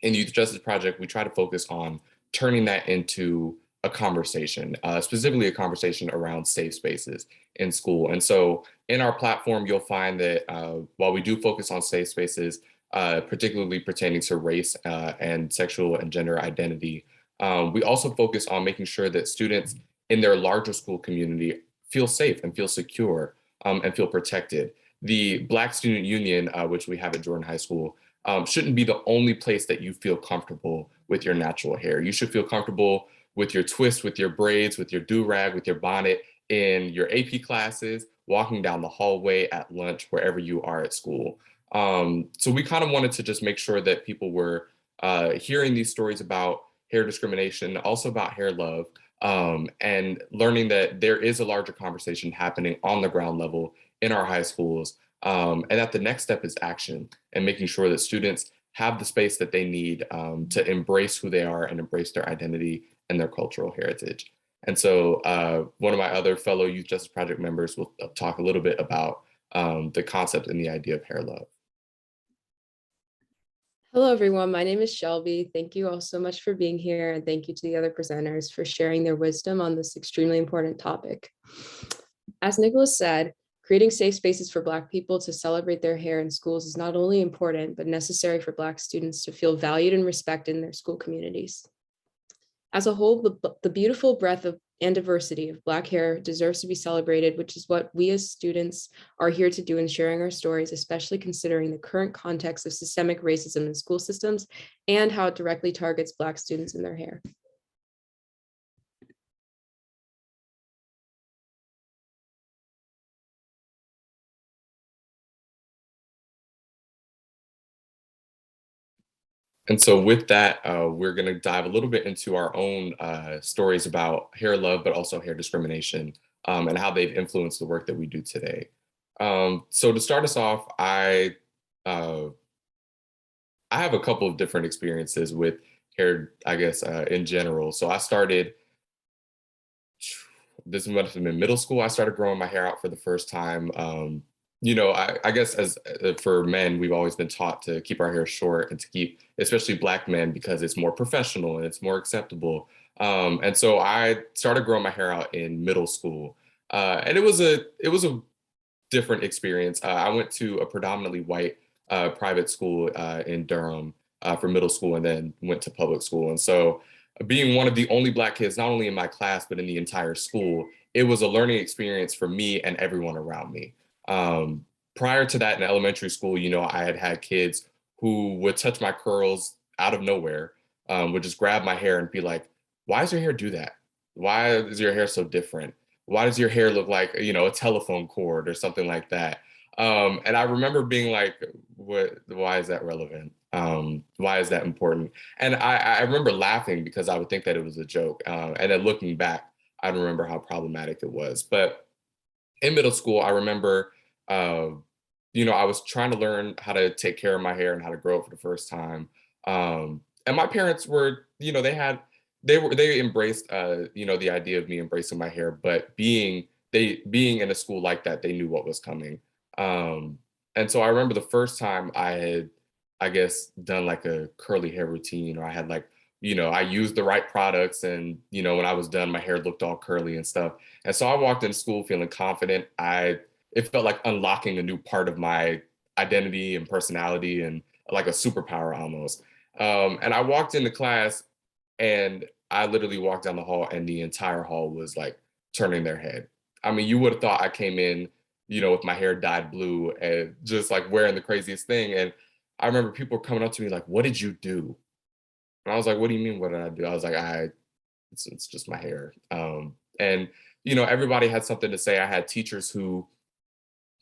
in the Youth Justice Project, we try to focus on turning that into a conversation, specifically a conversation around safe spaces in school. And so in our platform, you'll find that while we do focus on safe spaces, particularly pertaining to race and sexual and gender identity, we also focus on making sure that students in their larger school community feel safe and feel secure and feel protected. The Black Student Union, which we have at Jordan High School, shouldn't be the only place that you feel comfortable with your natural hair. You should feel comfortable with your twist, with your braids, with your do-rag, with your bonnet in your AP classes, walking down the hallway, at lunch, wherever you are at school. So we kind of wanted to just make sure that people were hearing these stories about hair discrimination, also about hair love, and learning that there is a larger conversation happening on the ground level in our high schools, and that the next step is action and making sure that students have the space that they need to embrace who they are and embrace their identity and their cultural heritage. And so one of my other fellow Youth Justice Project members will talk a little bit about the concept and the idea of hair love. Hello, everyone. My name is Shelby. Thank you all so much for being here, and thank you to the other presenters for sharing their wisdom on this extremely important topic. As Nicholas said, creating safe spaces for Black people to celebrate their hair in schools is not only important, but necessary for Black students to feel valued and respected in their school communities. As a whole, the beautiful breadth of and diversity of Black hair deserves to be celebrated, which is what we as students are here to do in sharing our stories, especially considering the current context of systemic racism in school systems and how it directly targets Black students in their hair. And so with that, we're going to dive a little bit into our own stories about hair love, but also hair discrimination, and how they've influenced the work that we do today. So to start us off, I have a couple of different experiences with hair, I guess, in general. So I started, this must have been middle school, I started growing my hair out for the first time. I guess as for men, we've always been taught to keep our hair short and to keep, especially Black men, because it's more professional and it's more acceptable. And so I started growing my hair out in middle school, and it was a different experience. I went to a predominantly white private school in Durham for middle school, and then went to public school. And so, being one of the only Black kids, not only in my class but in the entire school, it was a learning experience for me and everyone around me. Prior to that, in elementary school, I had kids who would touch my curls out of nowhere, would just grab my hair and be like, "Why does your hair do that? Why is your hair so different? Why does your hair look like, a telephone cord or something like that?" And I remember being like, why is that relevant? Why is that important? And I remember laughing because I would think that it was a joke. And then looking back, I remember how problematic it was. But in middle school, I remember, I was trying to learn how to take care of my hair and how to grow it for the first time. And my parents were, they embraced, the idea of me embracing my hair, but being in a school like that, they knew what was coming. And so I remember the first time I had, I guess, done like a curly hair routine, or I had like, I used the right products, and, when I was done, my hair looked all curly and stuff. And so I walked into school feeling confident. It felt like unlocking a new part of my identity and personality, and like a superpower almost. And I walked into class, and I literally walked down the hall, and the entire hall was like turning their head. I mean, you would have thought I came in, with my hair dyed blue and just like wearing the craziest thing. And I remember people were coming up to me like, "What did you do?" And I was like, "What do you mean, what did I do?" I was like, it's just my hair. And, everybody had something to say. I had teachers who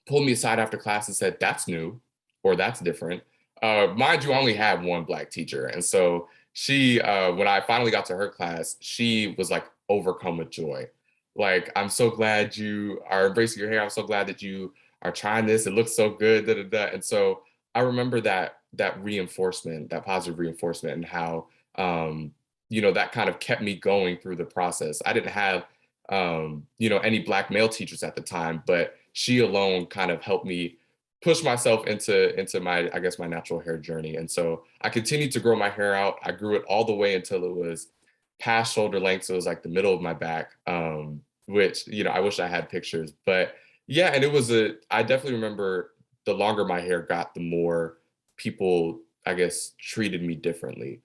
pulled me aside after class and said, "That's new," or "That's different." Mind you, I only had one Black teacher. And so she, when I finally got to her class, she was like overcome with joy. Like, "I'm so glad you are embracing your hair. I'm so glad that you are trying this. It looks so good, da, da, da." And so I remember that reinforcement, that positive reinforcement, and how, that kind of kept me going through the process. I didn't have, any Black male teachers at the time, but she alone kind of helped me push myself into my, I guess, my natural hair journey. And so I continued to grow my hair out. I grew it all the way until it was past shoulder length. So it was like the middle of my back, which, I wish I had pictures, but yeah. And I definitely remember the longer my hair got, the more people, I guess, treated me differently.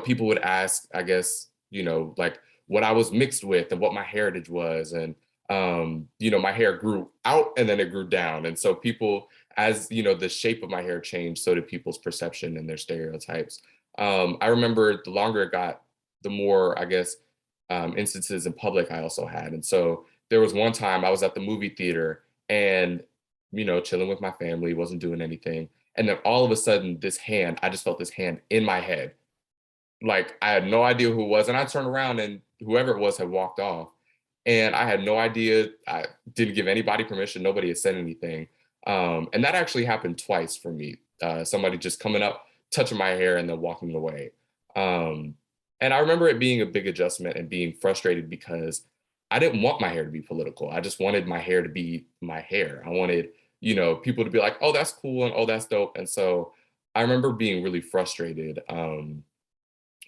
People would ask, I guess, like what I was mixed with and what my heritage was. And, my hair grew out and then it grew down. And so people, as, the shape of my hair changed, so did people's perception and their stereotypes. I remember the longer it got, the more, I guess, instances in public I also had. And so there was one time I was at the movie theater and, chilling with my family, wasn't doing anything. And then all of a sudden, I just felt this hand in my head. Like, I had no idea who it was. And I turned around and whoever it was had walked off. And I had no idea. I didn't give anybody permission. Nobody had said anything. And that actually happened twice for me. Somebody just coming up, touching my hair, and then walking away. And I remember it being a big adjustment and being frustrated because I didn't want my hair to be political. I just wanted my hair to be my hair. I wanted, people to be like, "Oh, that's cool," and "Oh, that's dope." And so I remember being really frustrated, and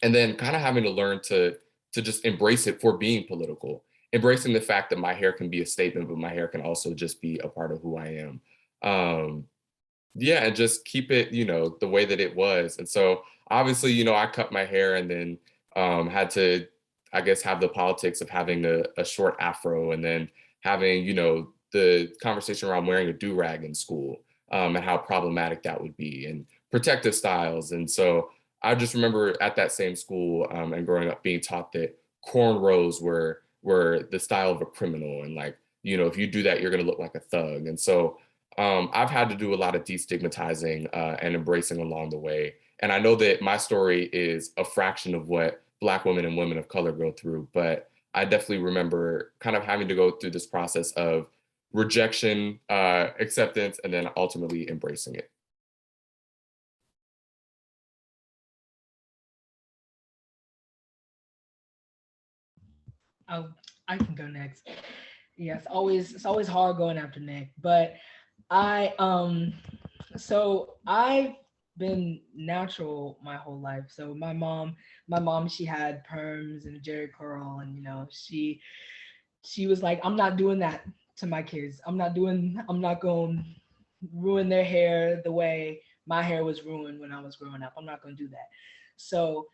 then kind of having to learn to just embrace it for being political, embracing the fact that my hair can be a statement, but my hair can also just be a part of who I am. Um, yeah, and just keep it, the way that it was. And so obviously, I cut my hair and then had to, I guess, have the politics of having a short afro, and then having, the conversation around wearing a do-rag in school, and how problematic that would be, and protective styles. And so I just remember at that same school, and growing up being taught that cornrows were the style of a criminal, and like, if you do that, you're going to look like a thug. And so I've had to do a lot of destigmatizing and embracing along the way. And I know that my story is a fraction of what Black women and women of color go through, but I definitely remember kind of having to go through this process of rejection, acceptance, and then ultimately embracing it. Oh, I can go next. Yeah, it's always hard going after Nick, but so I've been natural my whole life. So my mom, she had perms and a jerry curl, and she was like, I'm not doing that to my kids. I'm not going to ruin their hair the way my hair was ruined when I was growing up. I'm not going to do that. So,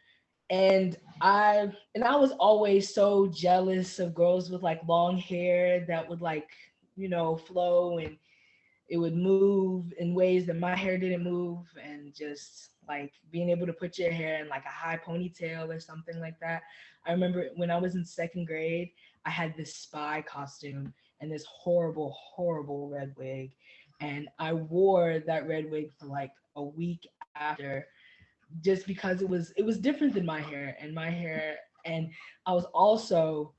and I was always so jealous of girls with like long hair that would like, flow, and it would move in ways that my hair didn't move, and just like being able to put your hair in like a high ponytail or something like that. I remember when I was in second grade, I had this spy costume and this horrible, horrible red wig. And I wore that red wig for like a week after, just because it was different than my hair. And I was also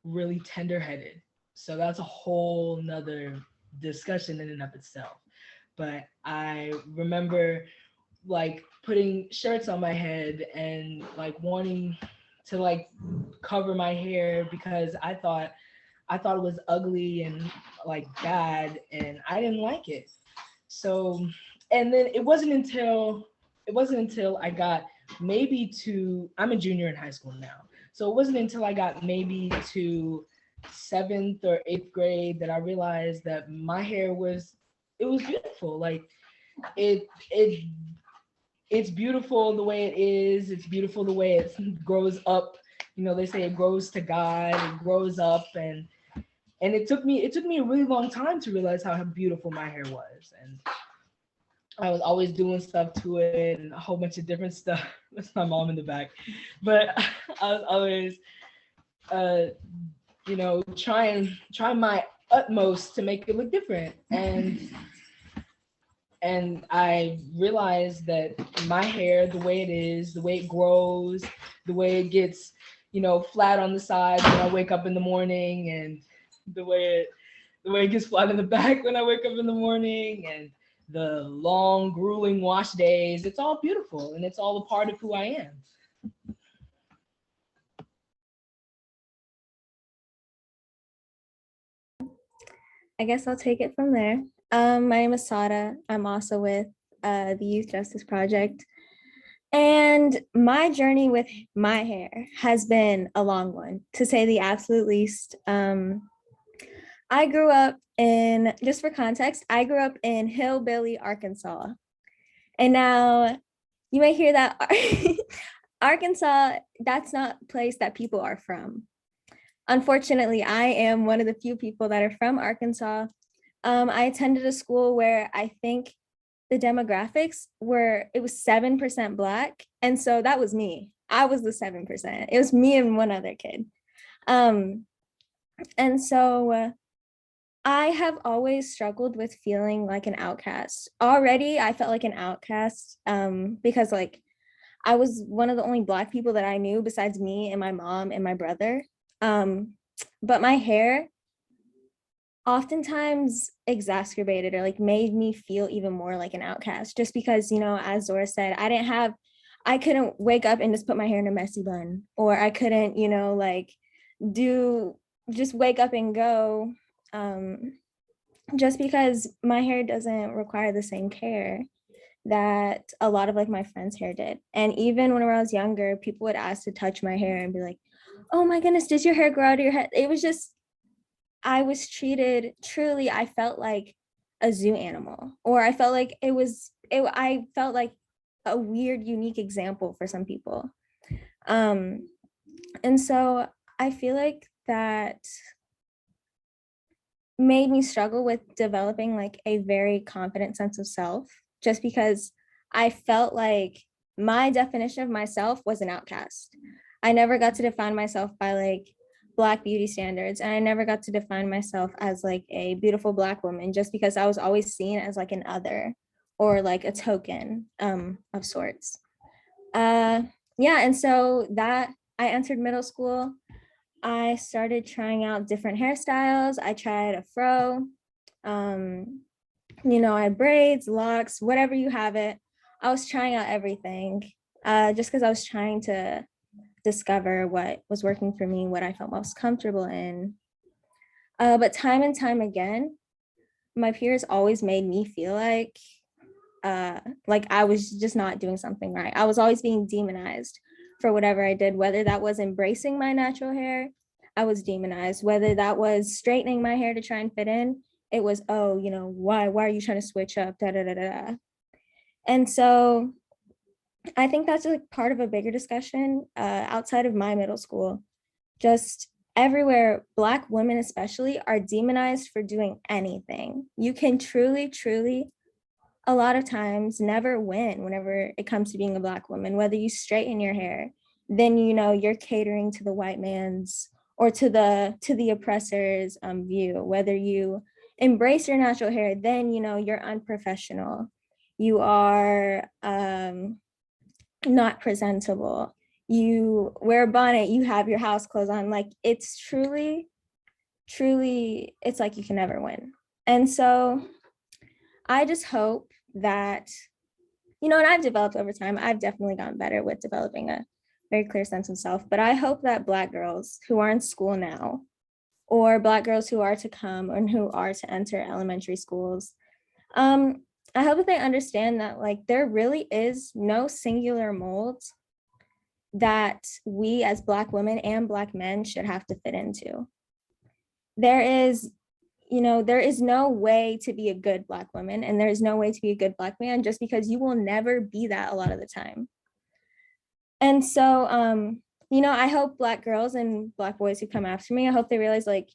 really tender-headed. So that's a whole nother discussion in and of itself. But I remember like putting shirts on my head and like wanting to like cover my hair because I thought it was ugly and like bad, and I didn't like it. So, and then it wasn't until I got maybe to, I'm a junior in high school now. So it wasn't until I got maybe to 7th or 8th grade that I realized that my hair was beautiful. Like it's beautiful the way it is. It's beautiful the way it grows up. They say it grows to God, it grows up, and it took me a really long time to realize how beautiful my hair was. And I was always doing stuff to it and a whole bunch of different stuff. That's my mom in the back. But I was always trying my utmost to make it look different. And I realized that my hair, the way it is, the way it grows, the way it gets, flat on the side when I wake up in the morning, and the way it gets flat in the back when I wake up in the morning, and the long, grueling wash days, it's all beautiful, and it's all a part of who I am. I guess I'll take it from there. My name is Sada. I'm also with the Youth Justice Project. And my journey with my hair has been a long one, to say the absolute least. I grew up in, just for context, I grew up in Hillbilly, Arkansas. And now you may hear that Arkansas, that's not a place that people are from. Unfortunately, I am one of the few people that are from Arkansas. I attended a school where I think the demographics it was 7% Black. And so that was me. I was the 7%. It was me and one other kid. And so I have always struggled with feeling like an outcast. Already, I felt like an outcast because like I was one of the only Black people that I knew besides me and my mom and my brother. But my hair oftentimes exacerbated or like made me feel even more like an outcast, just because, as Zora said, I couldn't wake up and just put my hair in a messy bun, or I couldn't, just wake up and go, just because my hair doesn't require the same care. that a lot of like my friends' hair did. And even when I was younger, people would ask to touch my hair and be like, oh my goodness, does your hair grow out of your head? It was just, I was treated truly, I felt like a zoo animal, or I felt like I felt like a weird, unique example for some people. And so I feel like that made me struggle with developing like a very confident sense of self, just because I felt like my definition of myself was an outcast. I never got to define myself by like Black beauty standards, and I never got to define myself as like a beautiful Black woman, just because I was always seen as like an other or like a token of sorts. Yeah, and so that I entered middle school. I started trying out different hairstyles. I tried a fro, you know, I had braids, locks, whatever you have it. I was trying out everything just because I was trying to discover what was working for me, what I felt most comfortable in. But time and time again, my peers always made me feel like I was just not doing something right. I was always being demonized for whatever I did, whether that was embracing my natural hair, I was demonized. Whether that was straightening my hair to try and fit in, it was, oh, you know, why are you trying to switch up, da da da da. And so I think that's like part of a bigger discussion outside of my middle school. Just everywhere, Black women especially are demonized for doing anything. You can truly, a lot of times never win whenever it comes to being a Black woman. Whether you straighten your hair, then you know you're catering to the white man's or to the oppressor's view. Whether you embrace your natural hair, then you know you're unprofessional. You are not presentable. You wear a bonnet, you have your house clothes on. Like it's truly, it's like you can never win. And so I just hope that, you know, and I've developed over time, I've definitely gotten better with developing a very clear sense of self, but I hope that Black girls who are in school now, or Black girls who are to come and who are to enter elementary schools, I hope that they understand that like there really is no singular mold that we as Black women and Black men should have to fit into. There is, you know, there is no way to be a good Black woman, and there is no way to be a good Black man, just because you will never be that a lot of the time. And so, you know, I hope Black girls and Black boys who come after me, I hope they realize like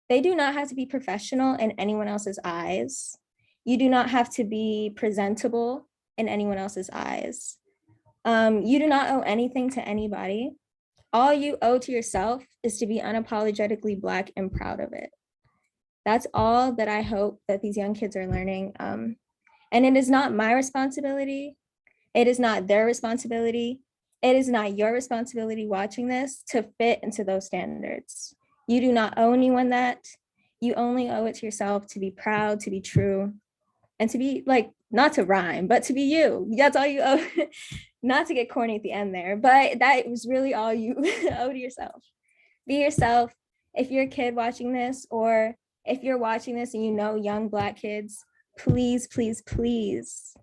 they do not have to be professional in anyone else's eyes. You do not have to be presentable in anyone else's eyes. You do not owe anything to anybody. All you owe to yourself is to be unapologetically Black and proud of it. That's all that I hope that these young kids are learning. And it is not my responsibility. It is not their responsibility. It is not your responsibility watching this to fit into those standards. You do not owe anyone that. You only owe it to yourself to be proud, to be true, and to be like, not to rhyme, but to be you. That's all you owe. Not to get corny at the end there, but that was really all you owe to yourself. Be yourself. If you're a kid watching this, or if you're watching this and you know young Black kids, please, please, please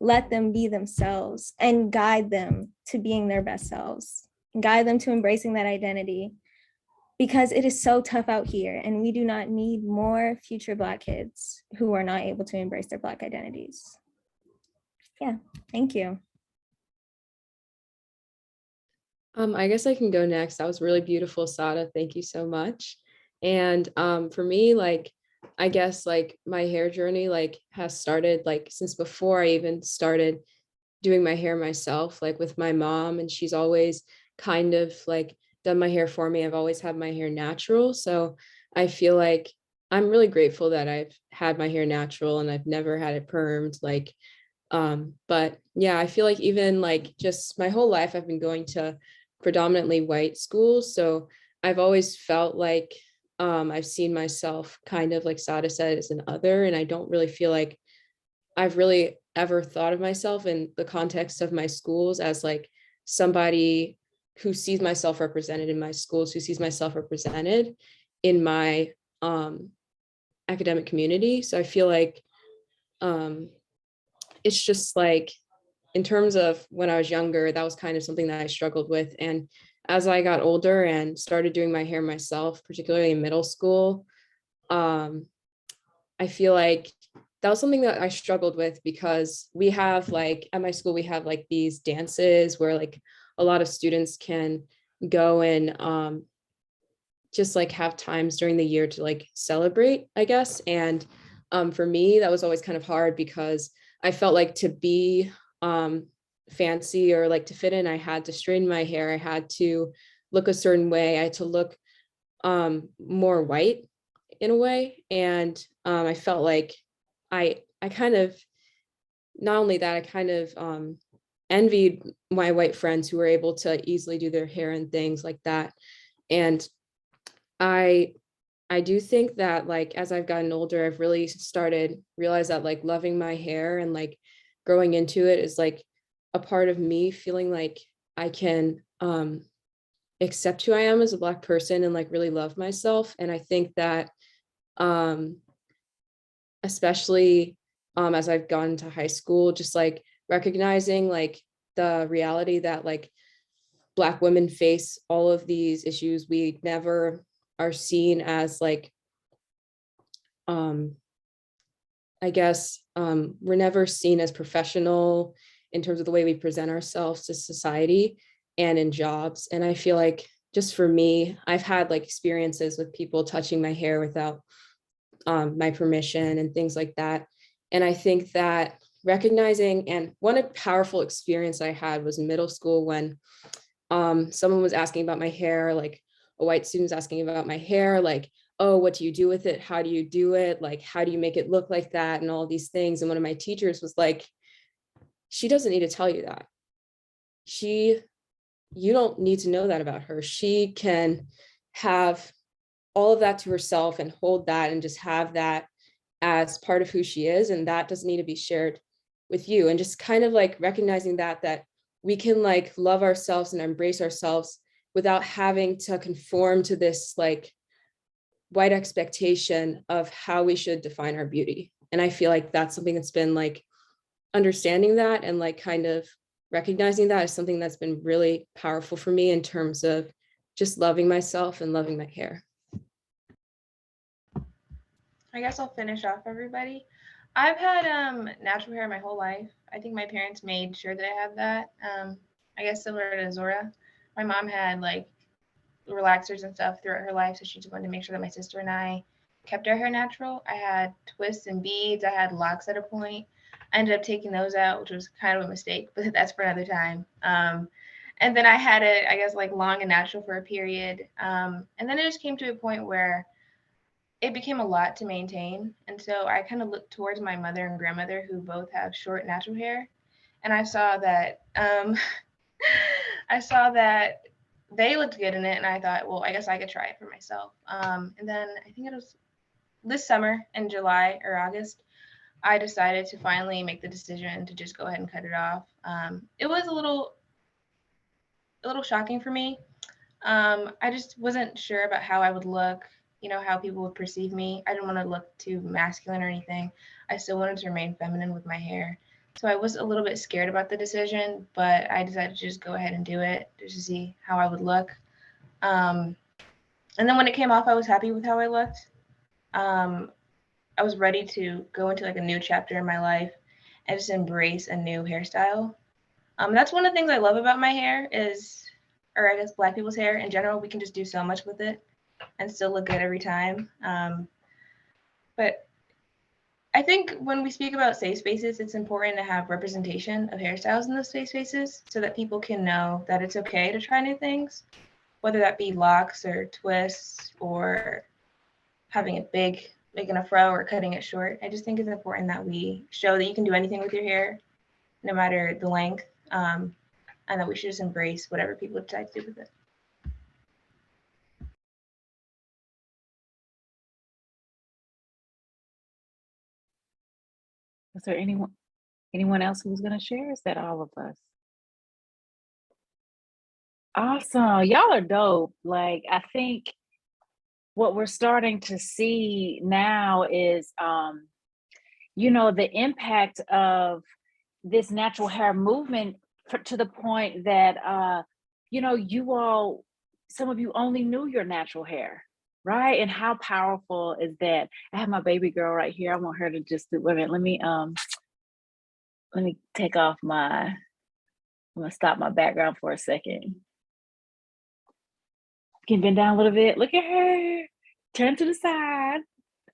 let them be themselves and guide them to being their best selves. Guide them to embracing that identity, because it is so tough out here, and we do not need more future Black kids who are not able to embrace their Black identities. Yeah, thank you. I guess I can go next. That was really beautiful, Sada. Thank you so much. And for me, like, I guess like my hair journey like has started like since before I even started doing my hair myself, like with my mom, and she's always kind of like done my hair for me. I've always had my hair natural. So I feel like I'm really grateful that I've had my hair natural and I've never had it permed. Like, but yeah, I feel like even like just my whole life, I've been going to predominantly white schools. So I've always felt like I've seen myself kind of like Sada said as an other, and I don't really feel like I've really ever thought of myself in the context of my schools as like somebody who sees myself represented in my schools, who sees myself represented in my academic community. So I feel like it's just like, in terms of when I was younger, that was kind of something that I struggled with. And as I got older and started doing my hair myself, particularly in middle school, I feel like that was something that I struggled with, because we have like, at my school, we have like these dances where like a lot of students can go and just like have times during the year to like celebrate, I guess. And for me, that was always kind of hard, because I felt like to be fancy or like to fit in, I had to straighten my hair, I had to look a certain way, I had to look more white in a way. And I felt like I kind of, not only that, I kind of envied my white friends who were able to easily do their hair and things like that. And I do think that like as I've gotten older, I've really started realize that like loving my hair and like growing into it is like a part of me feeling like I can accept who I am as a Black person and like really love myself. And I think that especially as I've gone to high school, just like recognizing like the reality that like Black women face all of these issues. We never are seen as like, I guess, we're never seen as professional in terms of the way we present ourselves to society and in jobs. And I feel like just for me, I've had like experiences with people touching my hair without my permission and things like that. And I think that recognizing, and one powerful experience I had was in middle school when someone was asking about my hair, like a white student was asking about my hair, like, oh, what do you do with it? How do you do it? Like, how do you make it look like that? And all these things. And one of my teachers was like, she doesn't need to tell you that. You don't need to know that about her. She can have all of that to herself and hold that and just have that as part of who she is. And that doesn't need to be shared with you. And just kind of like recognizing that we can like love ourselves and embrace ourselves without having to conform to this like white expectation of how we should define our beauty. And I feel like that's something that's been like understanding that and like kind of recognizing that is something that's been really powerful for me in terms of just loving myself and loving my hair. I guess I'll finish off, everybody. I've had natural hair my whole life. I think my parents made sure that I had that. I guess similar to Zora, my mom had like relaxers and stuff throughout her life, so she just wanted to make sure that my sister and I kept our hair natural. I had twists and beads. I had locks at a point. I ended up taking those out, which was kind of a mistake, but that's for another time. And then I had it, I guess, like long and natural for a period. And then it just came to a point where it became a lot to maintain. And so I kind of looked towards my mother and grandmother, who both have short natural hair. And I saw that they looked good in it. And I thought, well, I guess I could try it for myself. And then I think it was this summer in July or August, I decided to finally make the decision to just go ahead and cut it off. It was a little shocking for me. I just wasn't sure about how I would look, how people would perceive me. I didn't want to look too masculine or anything. I still wanted to remain feminine with my hair. So I was a little bit scared about the decision, but I decided to just go ahead and do it just to see how I would look. And then when it came off, I was happy with how I looked. I was ready to go into like a new chapter in my life and just embrace a new hairstyle. That's one of the things I love about my hair or I guess Black people's hair in general, we can just do so much with it and still look good every time. But I think when we speak about safe spaces, it's important to have representation of hairstyles in those safe spaces so that people can know that it's okay to try new things, whether that be locks or twists or having it big, making a fro or cutting it short. I just think it's important that we show that you can do anything with your hair, no matter the length, and that we should just embrace whatever people decide to do with it. Is there anyone else who's going to share? Is that all of us? Awesome. Y'all are dope. Like, I think what we're starting to see now is, the impact of this natural hair movement to the point that, you know, you all, some of you only knew your natural hair, right? And how powerful is that? I have my baby girl right here. I want her to just do, wait a minute, let me take off my, I'm gonna stop my background for a second. Can you bend down a little bit? Look at her. Turn to the side.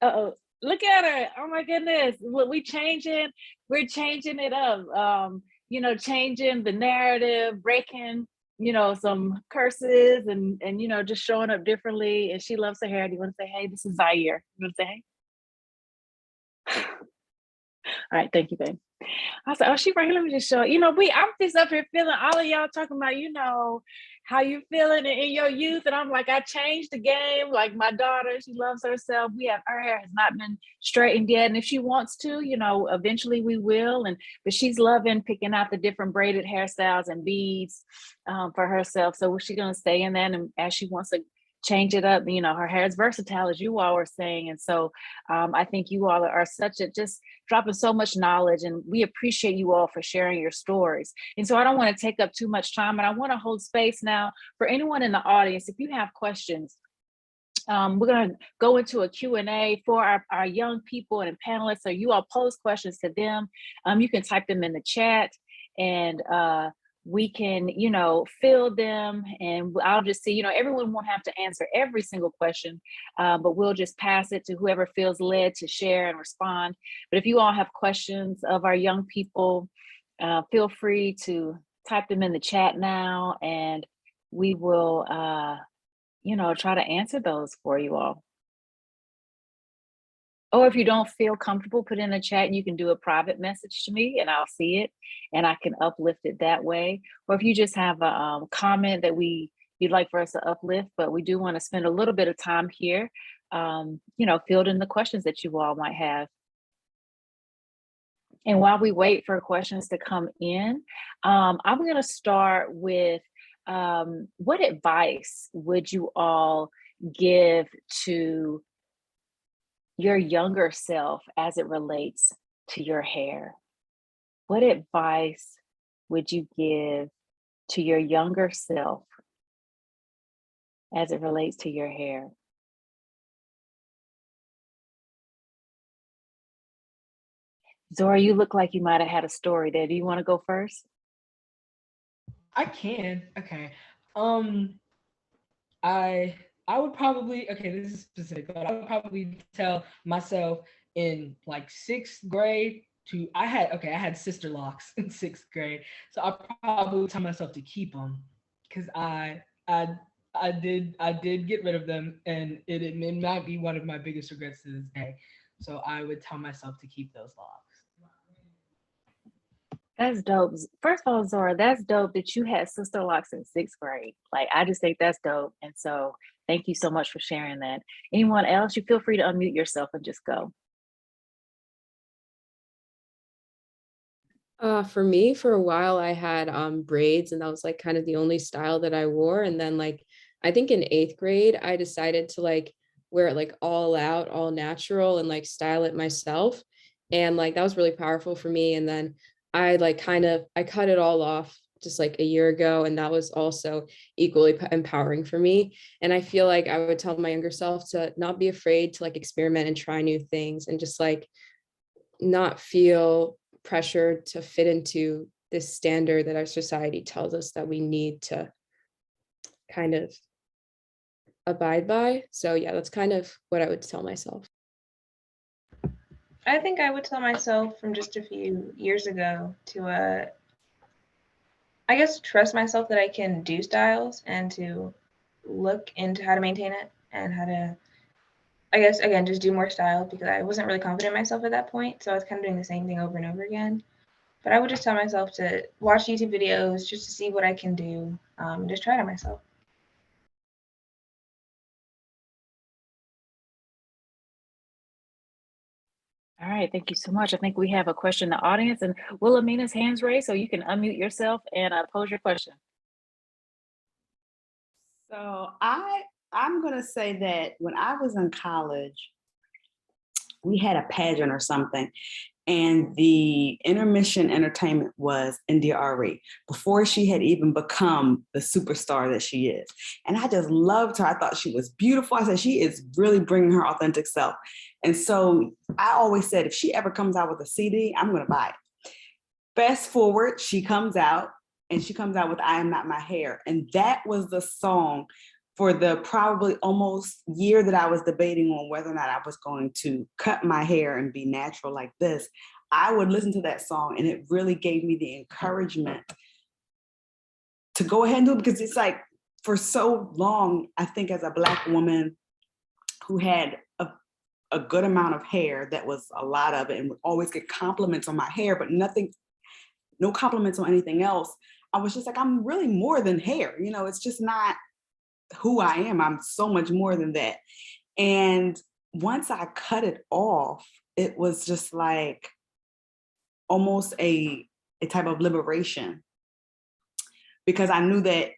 Uh-oh. Look at her. Oh my goodness. What we're changing it up. You know, changing the narrative, breaking, you know, some curses and you know, just showing up differently. And she loves her hair. Do you want to say, hey, this is Zaire? You want to say hey? All right, thank you, babe. I said, oh, she right here. Let me just show you know, I'm just up here feeling all of y'all talking about, you know, how you feeling in your youth. And I'm like, I changed the game. Like my daughter, she loves herself. Her hair has not been straightened yet. And if she wants to, you know, eventually we will. But she's loving picking out the different braided hairstyles and beads for herself. So she's going to stay in that. And as she wants to change it up, you know, her hair is versatile, as you all were saying. And so I think you all are just dropping so much knowledge, and we appreciate you all for sharing your stories. And so I don't want to take up too much time, and I want to hold space now for anyone in the audience. If you have questions, we're going to go into a Q&A for our young people and panelists. So you all pose questions to them. You can type them in the chat, and we can, you know, fill them, and I'll just see, you know, everyone won't have to answer every single question, but we'll just pass it to whoever feels led to share and respond. But if you all have questions of our young people, feel free to type them in the chat now, and we will, you know, try to answer those for you all. Or if you don't feel comfortable, put in a chat, and you can do a private message to me and I'll see it and I can uplift it that way. Or if you just have a comment that you'd like for us to uplift, but we do want to spend a little bit of time here, you know, fielding the questions that you all might have. And while we wait for questions to come in, I'm going to start with what advice would you all give to your younger self as it relates to your hair? What advice would you give to your younger self as it relates to your hair? Zora, you look like you might have had a story there. Do you want to go first? I can. Okay. I would probably, okay, this is specific, but I would probably tell myself in like 6th grade I had sister locks in 6th grade. So I probably would tell myself to keep them, because I did get rid of them, and it might be one of my biggest regrets to this day. So I would tell myself to keep those locks. That's dope. First of all, Zora, that's dope that you had sister locks in 6th grade. Like, I just think that's dope. And so thank you so much for sharing that. Anyone else, you feel free to unmute yourself and just go. For me, for a while, I had braids, and that was like kind of the only style that I wore. And then like, I think in 8th grade, I decided to like wear it like all out, all natural, and like style it myself. And like, that was really powerful for me. And then I cut it all off just like a year ago, and that was also equally empowering for me. And I feel like I would tell my younger self to not be afraid to like experiment and try new things, and just like not feel pressure to fit into this standard that our society tells us that we need to kind of abide by. So yeah, that's kind of what I would tell myself. I think I would tell myself from just a few years ago to, I guess, trust myself that I can do styles, and to look into how to maintain it, and how to, I guess, again, just do more styles, because I wasn't really confident in myself at that point. So I was kind of doing the same thing over and over again. But I would just tell myself to watch YouTube videos just to see what I can do, and just try it on myself. All right, thank you so much. I think we have a question in the audience, and Wilhelmina's hand's raised, so you can unmute yourself and pose your question. So I'm gonna say that when I was in college, we had a pageant or something, and the intermission entertainment was India Ari before she had even become the superstar that she is. And I just loved her. I thought she was beautiful. I said, she is really bringing her authentic self. And so I always said, if she ever comes out with a CD, I'm going to buy it. Fast forward, she comes out and she comes out with I Am Not My Hair. And that was the song for the probably almost year that I was debating on whether or not I was going to cut my hair and be natural like this. I would listen to that song and it really gave me the encouragement to go ahead and do it, because it's like, for so long, I think as a Black woman who had a good amount of hair, that was a lot of it, and would always get compliments on my hair, but no compliments on anything else. I was just like, I'm really more than hair. You know, it's just not who I am. I'm so much more than that. And once I cut it off, it was just like almost a type of liberation, because I knew that,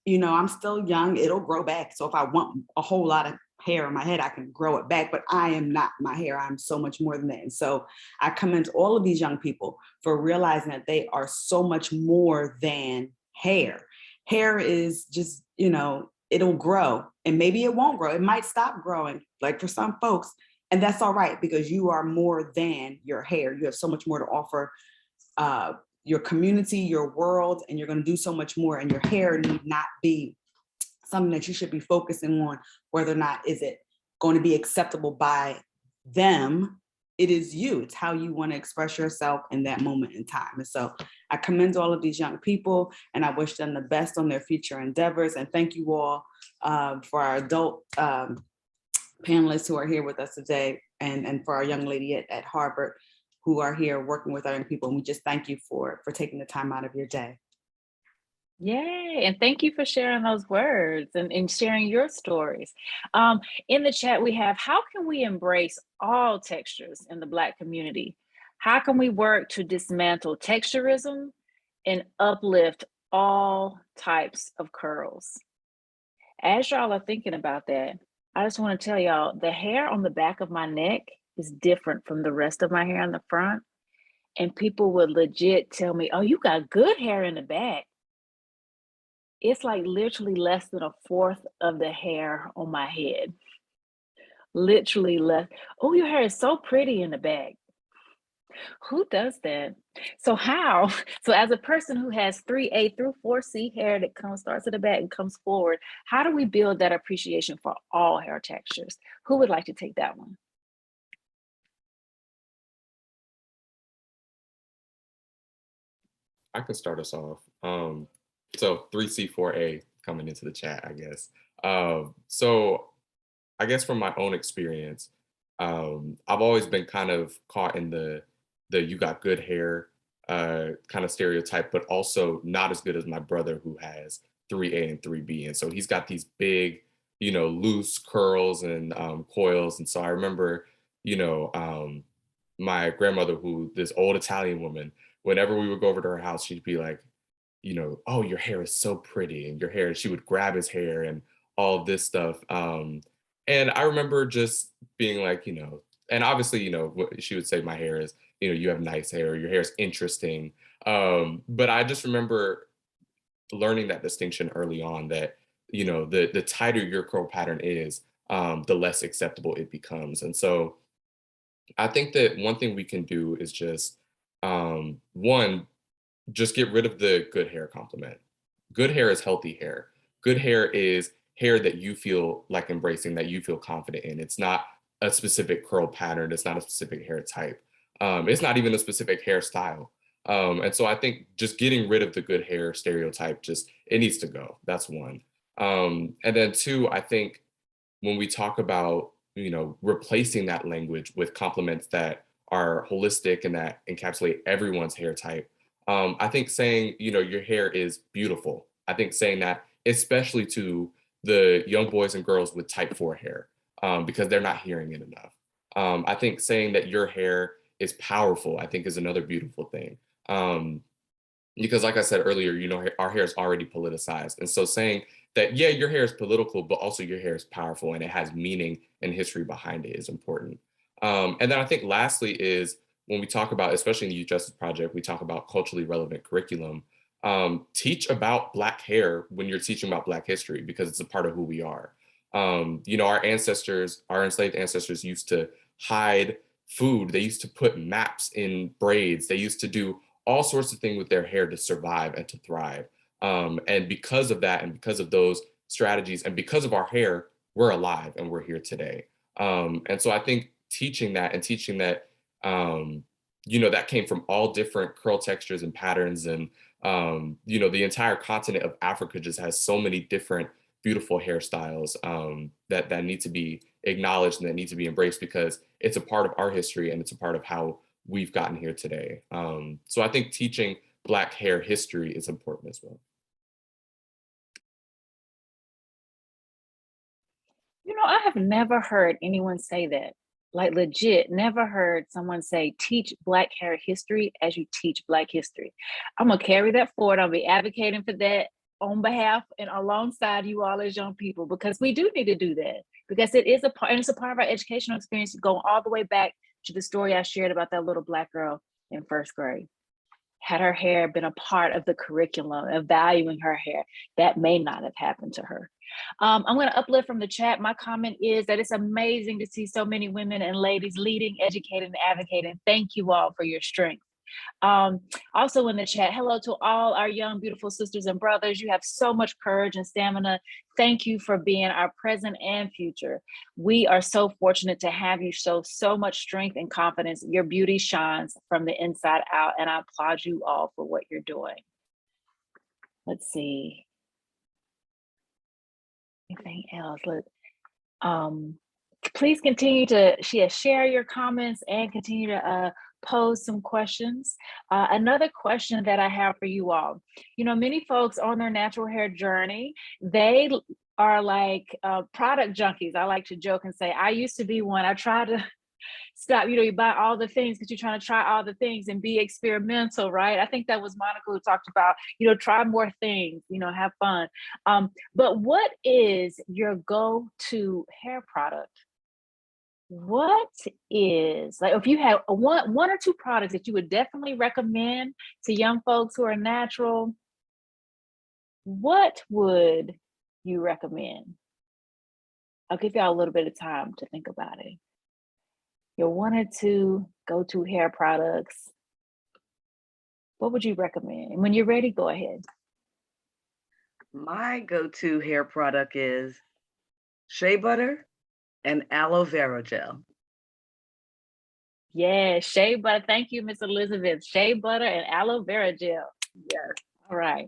you know, I'm still young, it'll grow back. So if I want a whole lot of hair in my head, I can grow it back, but I am not my hair. I'm so much more than that. And so I commend all of these young people for realizing that they are so much more than hair. Hair is just, you know, it'll grow and maybe it won't grow. It might stop growing, like for some folks, and that's all right, because you are more than your hair. You have so much more to offer your community, your world, and you're going to do so much more, and your hair need not be something that you should be focusing on whether or not is it going to be acceptable by them. It is you. It's how you want to express yourself in that moment in time. And so I commend all of these young people, and I wish them the best on their future endeavors. And thank you all for our adult panelists who are here with us today, and for our young lady at Harvard who are here working with our young people. And we just thank you for taking the time out of your day. Yay, and thank you for sharing those words and sharing your stories. In the chat we have, how can we embrace all textures in the Black community? How can we work to dismantle texturism and uplift all types of curls? As y'all are thinking about that, I just want to tell y'all, the hair on the back of my neck is different from the rest of my hair in the front. And people would legit tell me, oh, you got good hair in the back. It's like literally less than a fourth of the hair on my head. Literally less. Oh, your hair is so pretty in the back. Who does that? So how? So as a person who has 3A through 4C hair that starts at the back and comes forward, how do we build that appreciation for all hair textures? Who would like to take that one? I can start us off. So 3C, 4A coming into the chat, I guess. So I guess from my own experience, I've always been kind of caught in the you got good hair kind of stereotype, but also not as good as my brother who has 3A and 3B. And so he's got these big, you know, loose curls and coils. And so I remember, you know, my grandmother, who this old Italian woman, whenever we would go over to her house, she'd be like, you know, oh, your hair is so pretty, and your hair, she would grab his hair and all this stuff. And I remember just being like, you know, and obviously, you know, what she would say, my hair is, you know, you have nice hair, your hair is interesting. But I just remember learning that distinction early on, that, you know, the tighter your curl pattern is, the less acceptable it becomes. And so I think that one thing we can do is just, one, just get rid of the good hair compliment. Good hair is healthy hair. Good hair is hair that you feel like embracing, that you feel confident in. It's not a specific curl pattern. It's not a specific hair type. It's not even a specific hairstyle. And so I think just getting rid of the good hair stereotype, just, it needs to go. That's one. And then two, I think when we talk about, you know, replacing that language with compliments that are holistic and that encapsulate everyone's hair type, I think saying, you know, your hair is beautiful. I think saying that, especially to the young boys and girls with type 4 hair, because they're not hearing it enough. I think saying that your hair is powerful, I think, is another beautiful thing. Because like I said earlier, you know, our hair is already politicized. And so saying that, yeah, your hair is political, but also your hair is powerful and it has meaning and history behind it is important. And then I think lastly is when we talk about, especially in the Youth Justice Project, we talk about culturally relevant curriculum. Teach about Black hair when you're teaching about Black history, because it's a part of who we are. You know, our ancestors, our enslaved ancestors used to hide food. They used to put maps in braids. They used to do all sorts of things with their hair to survive and to thrive. And because of that, and because of those strategies, and because of our hair, we're alive and we're here today. And so I think teaching that, and teaching that, you know, that came from all different curl textures and patterns. And, you know, the entire continent of Africa just has so many different beautiful hairstyles that need to be acknowledged and that need to be embraced, because it's a part of our history and it's a part of how we've gotten here today. So I think teaching Black hair history is important as well. You know, I have never heard anyone say that. Like legit, never heard someone say, teach Black hair history as you teach Black history. I'm gonna carry that forward. I'll be advocating for that on behalf and alongside you all as young people, because we do need to do that, because it is a part, and it's a part of our educational experience, going all the way back to the story I shared about that little Black girl in first grade. Had her hair been a part of the curriculum, of valuing her hair, that may not have happened to her. I'm going to uplift from the chat. My comment is that it's amazing to see so many women and ladies leading, educating, and advocating. Thank you all for your strength. Also in the chat, hello to all our young, beautiful sisters and brothers. You have so much courage and stamina. Thank you for being our present and future. We are so fortunate to have you show so much strength and confidence. Your beauty shines from the inside out, and I applaud you all for what you're doing. Let's see. Anything else? Please continue to share your comments and continue to pose some questions. Another question that I have for you all, you know, many folks on their natural hair journey, they are like product junkies. I like to joke and say, I used to be one. I tried to stop, you know, you buy all the things because you're trying to try all the things and be experimental, right? I think that was Monica who talked about, you know, try more things, you know, have fun. But what is your go-to hair product? What is, like, if you have one or two products that you would definitely recommend to young folks who are natural, what would you recommend? I'll give y'all a little bit of time to think about it. Your one or two go-to hair products, what would you recommend? And when you're ready, go ahead. My go-to hair product is shea butter and aloe vera gel. Yeah, shea butter. Thank you, Miss Elizabeth. Shea butter and aloe vera gel. Yes. All right.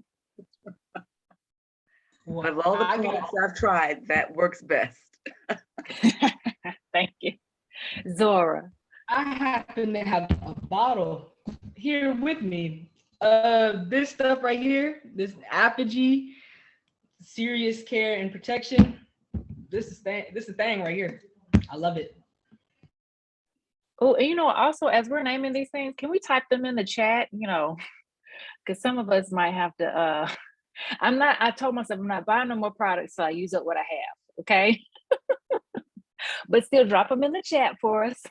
Well, of all the products I've tried, that works best. Thank you. Zora. I happen to have a bottle here with me. This stuff right here, this Apogee Serious Care and Protection. This is the thing right here. I love it. Oh, and you know, also as we're naming these things, can we type them in the chat? You know, because some of us might have to. I told myself I'm not buying no more products, so I use up what I have. Okay. But still drop them in the chat for us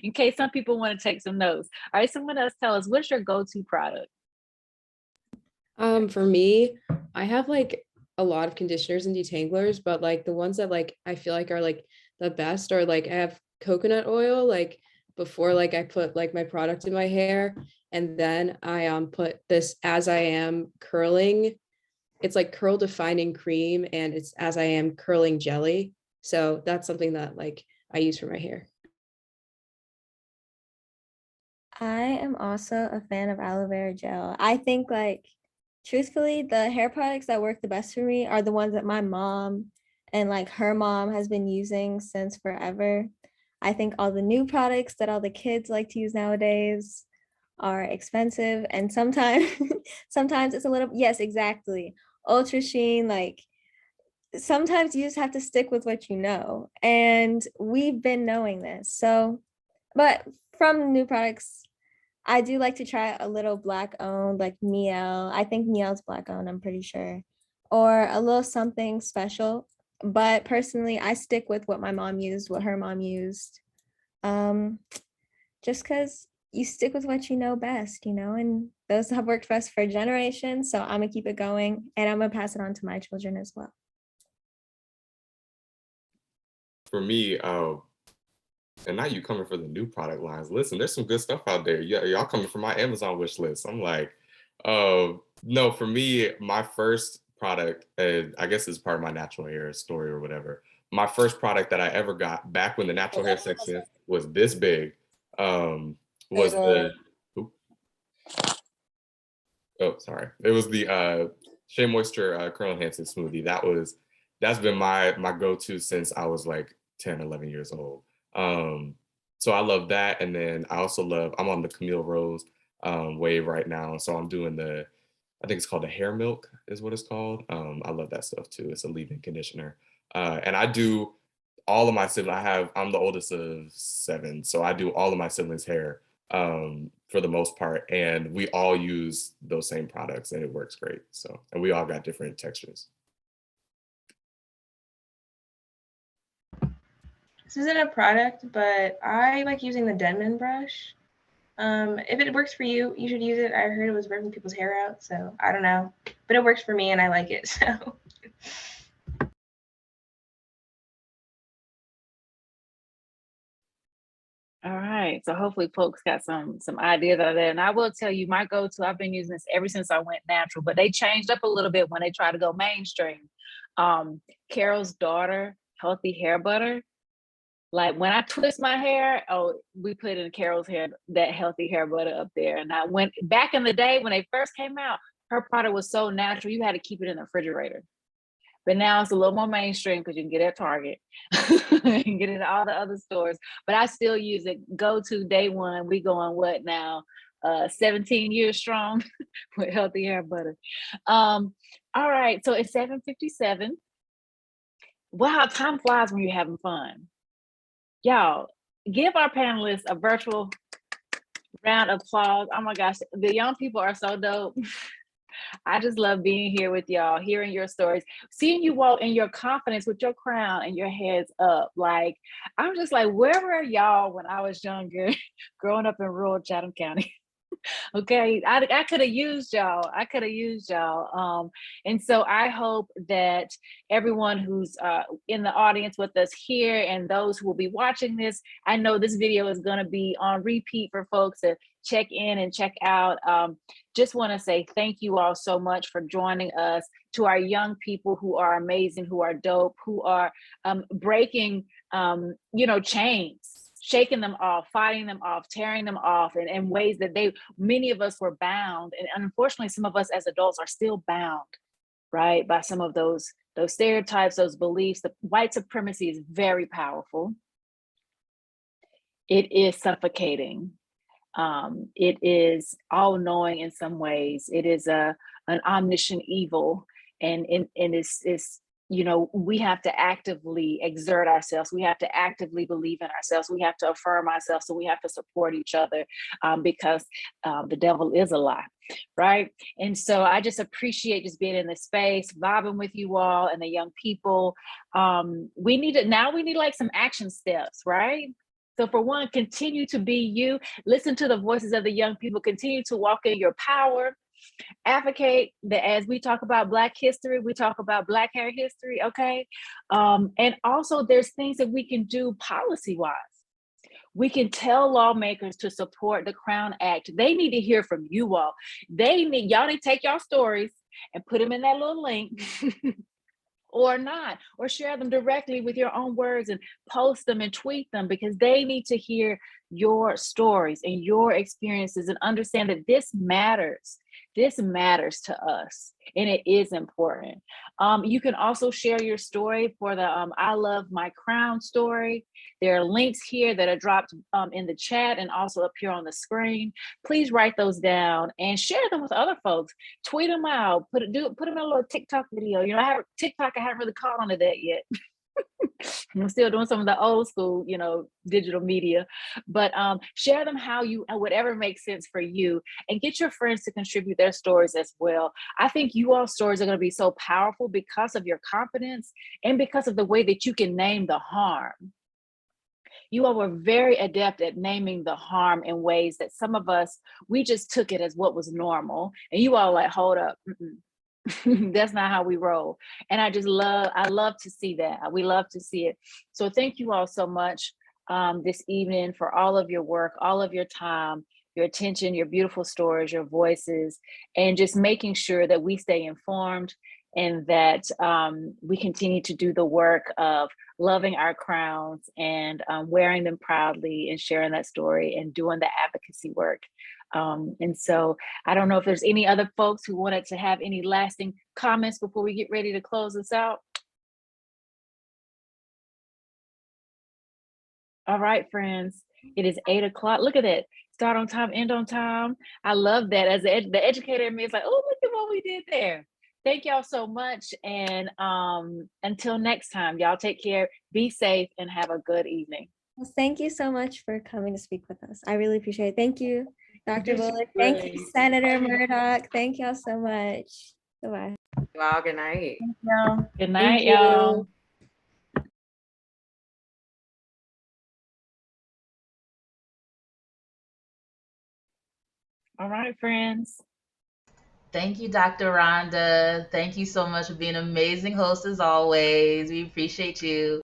in case some people want to take some notes. All right, someone else tell us, what's your go-to product? For me, I have like a lot of conditioners and detanglers, but like the ones that like I feel like are like the best are like I have coconut oil like before like I put like my product in my hair, and then I put this As I Am curling. It's like curl defining cream, and it's As I Am curling jelly. So that's something that like I use for my hair. I am also a fan of aloe vera gel. I think like, truthfully, the hair products that work the best for me are the ones that my mom and like her mom has been using since forever. I think all the new products that all the kids like to use nowadays are expensive, and sometimes it's a little, yes, exactly. Ultra sheen, like sometimes you just have to stick with what you know, and we've been knowing this. So, but from new products, I do like to try a little Black owned, like Miel. I think Miel's Black owned, I'm pretty sure, or a little something special. But personally, I stick with what my mom used, what her mom used, just because you stick with what you know best, and those have worked for us for generations. So I'm gonna keep it going, and I'm gonna pass it on to my children as well. For me, and now you coming for the new product lines. Listen, there's some good stuff out there. Y'all coming for my Amazon wish list. I'm like, no, for me, my first product, I guess it's part of my natural hair story or whatever. My first product that I ever got back when the natural hair section was this big, was the, it was the Shea Moisture Curl Enhancing Smoothie. That's been my go-to since I was like 10, 11 years old. So I love that. And then I also I'm on the Camille Rose wave right now. So I'm doing I think it's called the hair milk is what it's called. I love that stuff too. It's a leave-in conditioner. And I do all of my siblings. I'm the oldest of 7. So I do all of my siblings' hair for the most part. And we all use those same products and it works great. So, and we all got different textures. This isn't a product, but I like using the Denman brush. If it works for you, you should use it. I heard it was ripping people's hair out, so I don't know. But it works for me and I like it, so. All right, so hopefully folks got some ideas out of there. And I will tell you, my go-to, I've been using this ever since I went natural, but they changed up a little bit when they try to go mainstream. Carol's Daughter Healthy Hair Butter. Like when I twist my hair, we put in Carol's hair, that healthy hair butter up there. And I went back in the day when they first came out, her product was so natural, you had to keep it in the refrigerator. But now it's a little more mainstream because you can get it at Target. You can get it at all the other stores. But I still use it. Go to day one. We go on what now? 17 years strong with healthy hair butter. All right. So it's 7:57. Wow, time flies when you're having fun. Y'all, give our panelists a virtual round of applause. Oh my gosh, the young people are so dope. I just love being here with y'all, hearing your stories, seeing you walk in your confidence with your crown and your heads up. Like, I'm just like, where were y'all when I was younger, growing up in rural Chatham County? Okay, I could have used y'all. And so I hope that everyone who's in the audience with us here and those who will be watching this, I know this video is going to be on repeat for folks to check in and check out. Just want to say thank you all so much for joining us. To our young people who are amazing, who are dope, who are breaking, chains, shaking them off, fighting them off, tearing them off in ways that many of us were bound. And unfortunately, some of us as adults are still bound, right, by some of those stereotypes, those beliefs. The white supremacy is very powerful. It is suffocating. It is all-knowing in some ways. It is an omniscient evil, and it's we have to actively exert ourselves. We have to actively believe in ourselves. We have to affirm ourselves. So we have to support each other because the devil is a lie, right? And so I just appreciate just being in this space, vibing with you all and the young people. We need like some action steps, right? So for one, continue to be you. Listen to the voices of the young people. Continue to walk in your power. Advocate that as we talk about Black history, we talk about Black hair history, okay? And also there's things that we can do policy-wise. We can tell lawmakers to support the Crown Act. They need to hear from you all. Y'all need to take your stories and put them in that little link or not, or share them directly with your own words and post them and tweet them, because they need to hear your stories and your experiences and understand that this matters. This matters to us and it is important. You can also share your story for the I Love My Crown story. There are links here that are dropped in the chat and also up here on the screen. Please write those down and share them with other folks. Tweet them out, put them in a little TikTok video. I have TikTok, I haven't really caught on to that yet. I'm still doing some of the old school, digital media, but share them whatever makes sense for you, and get your friends to contribute their stories as well. I think you all stories are going to be so powerful because of your confidence and because of the way that you can name the harm. You all were very adept at naming the harm in ways that some of us, we just took it as what was normal. And you all like, hold up. That's not how we roll. And I love to see that. We love to see it. So thank you all so much this evening for all of your work, all of your time, your attention, your beautiful stories, your voices, and just making sure that we stay informed and that we continue to do the work of loving our crowns and wearing them proudly and sharing that story and doing the advocacy work. And so I don't know if there's any other folks who wanted to have any lasting comments before we get ready to close this out. All right, friends, it is 8 o'clock. Look at that. Start on time, end on time. I love that. As the educator in me is like, oh, look at what we did there. Thank y'all so much. And until next time, y'all take care, be safe, and have a good evening. Well, thank you so much for coming to speak with us. I really appreciate it. Thank you, Dr. Bullock. Thank you, Senator Murdoch. Thank y'all so much. Goodbye. Well, good night. Thank y'all. Good night, y'all. All right, friends. Thank you, Dr. Rhonda. Thank you so much for being an amazing host as always. We appreciate you.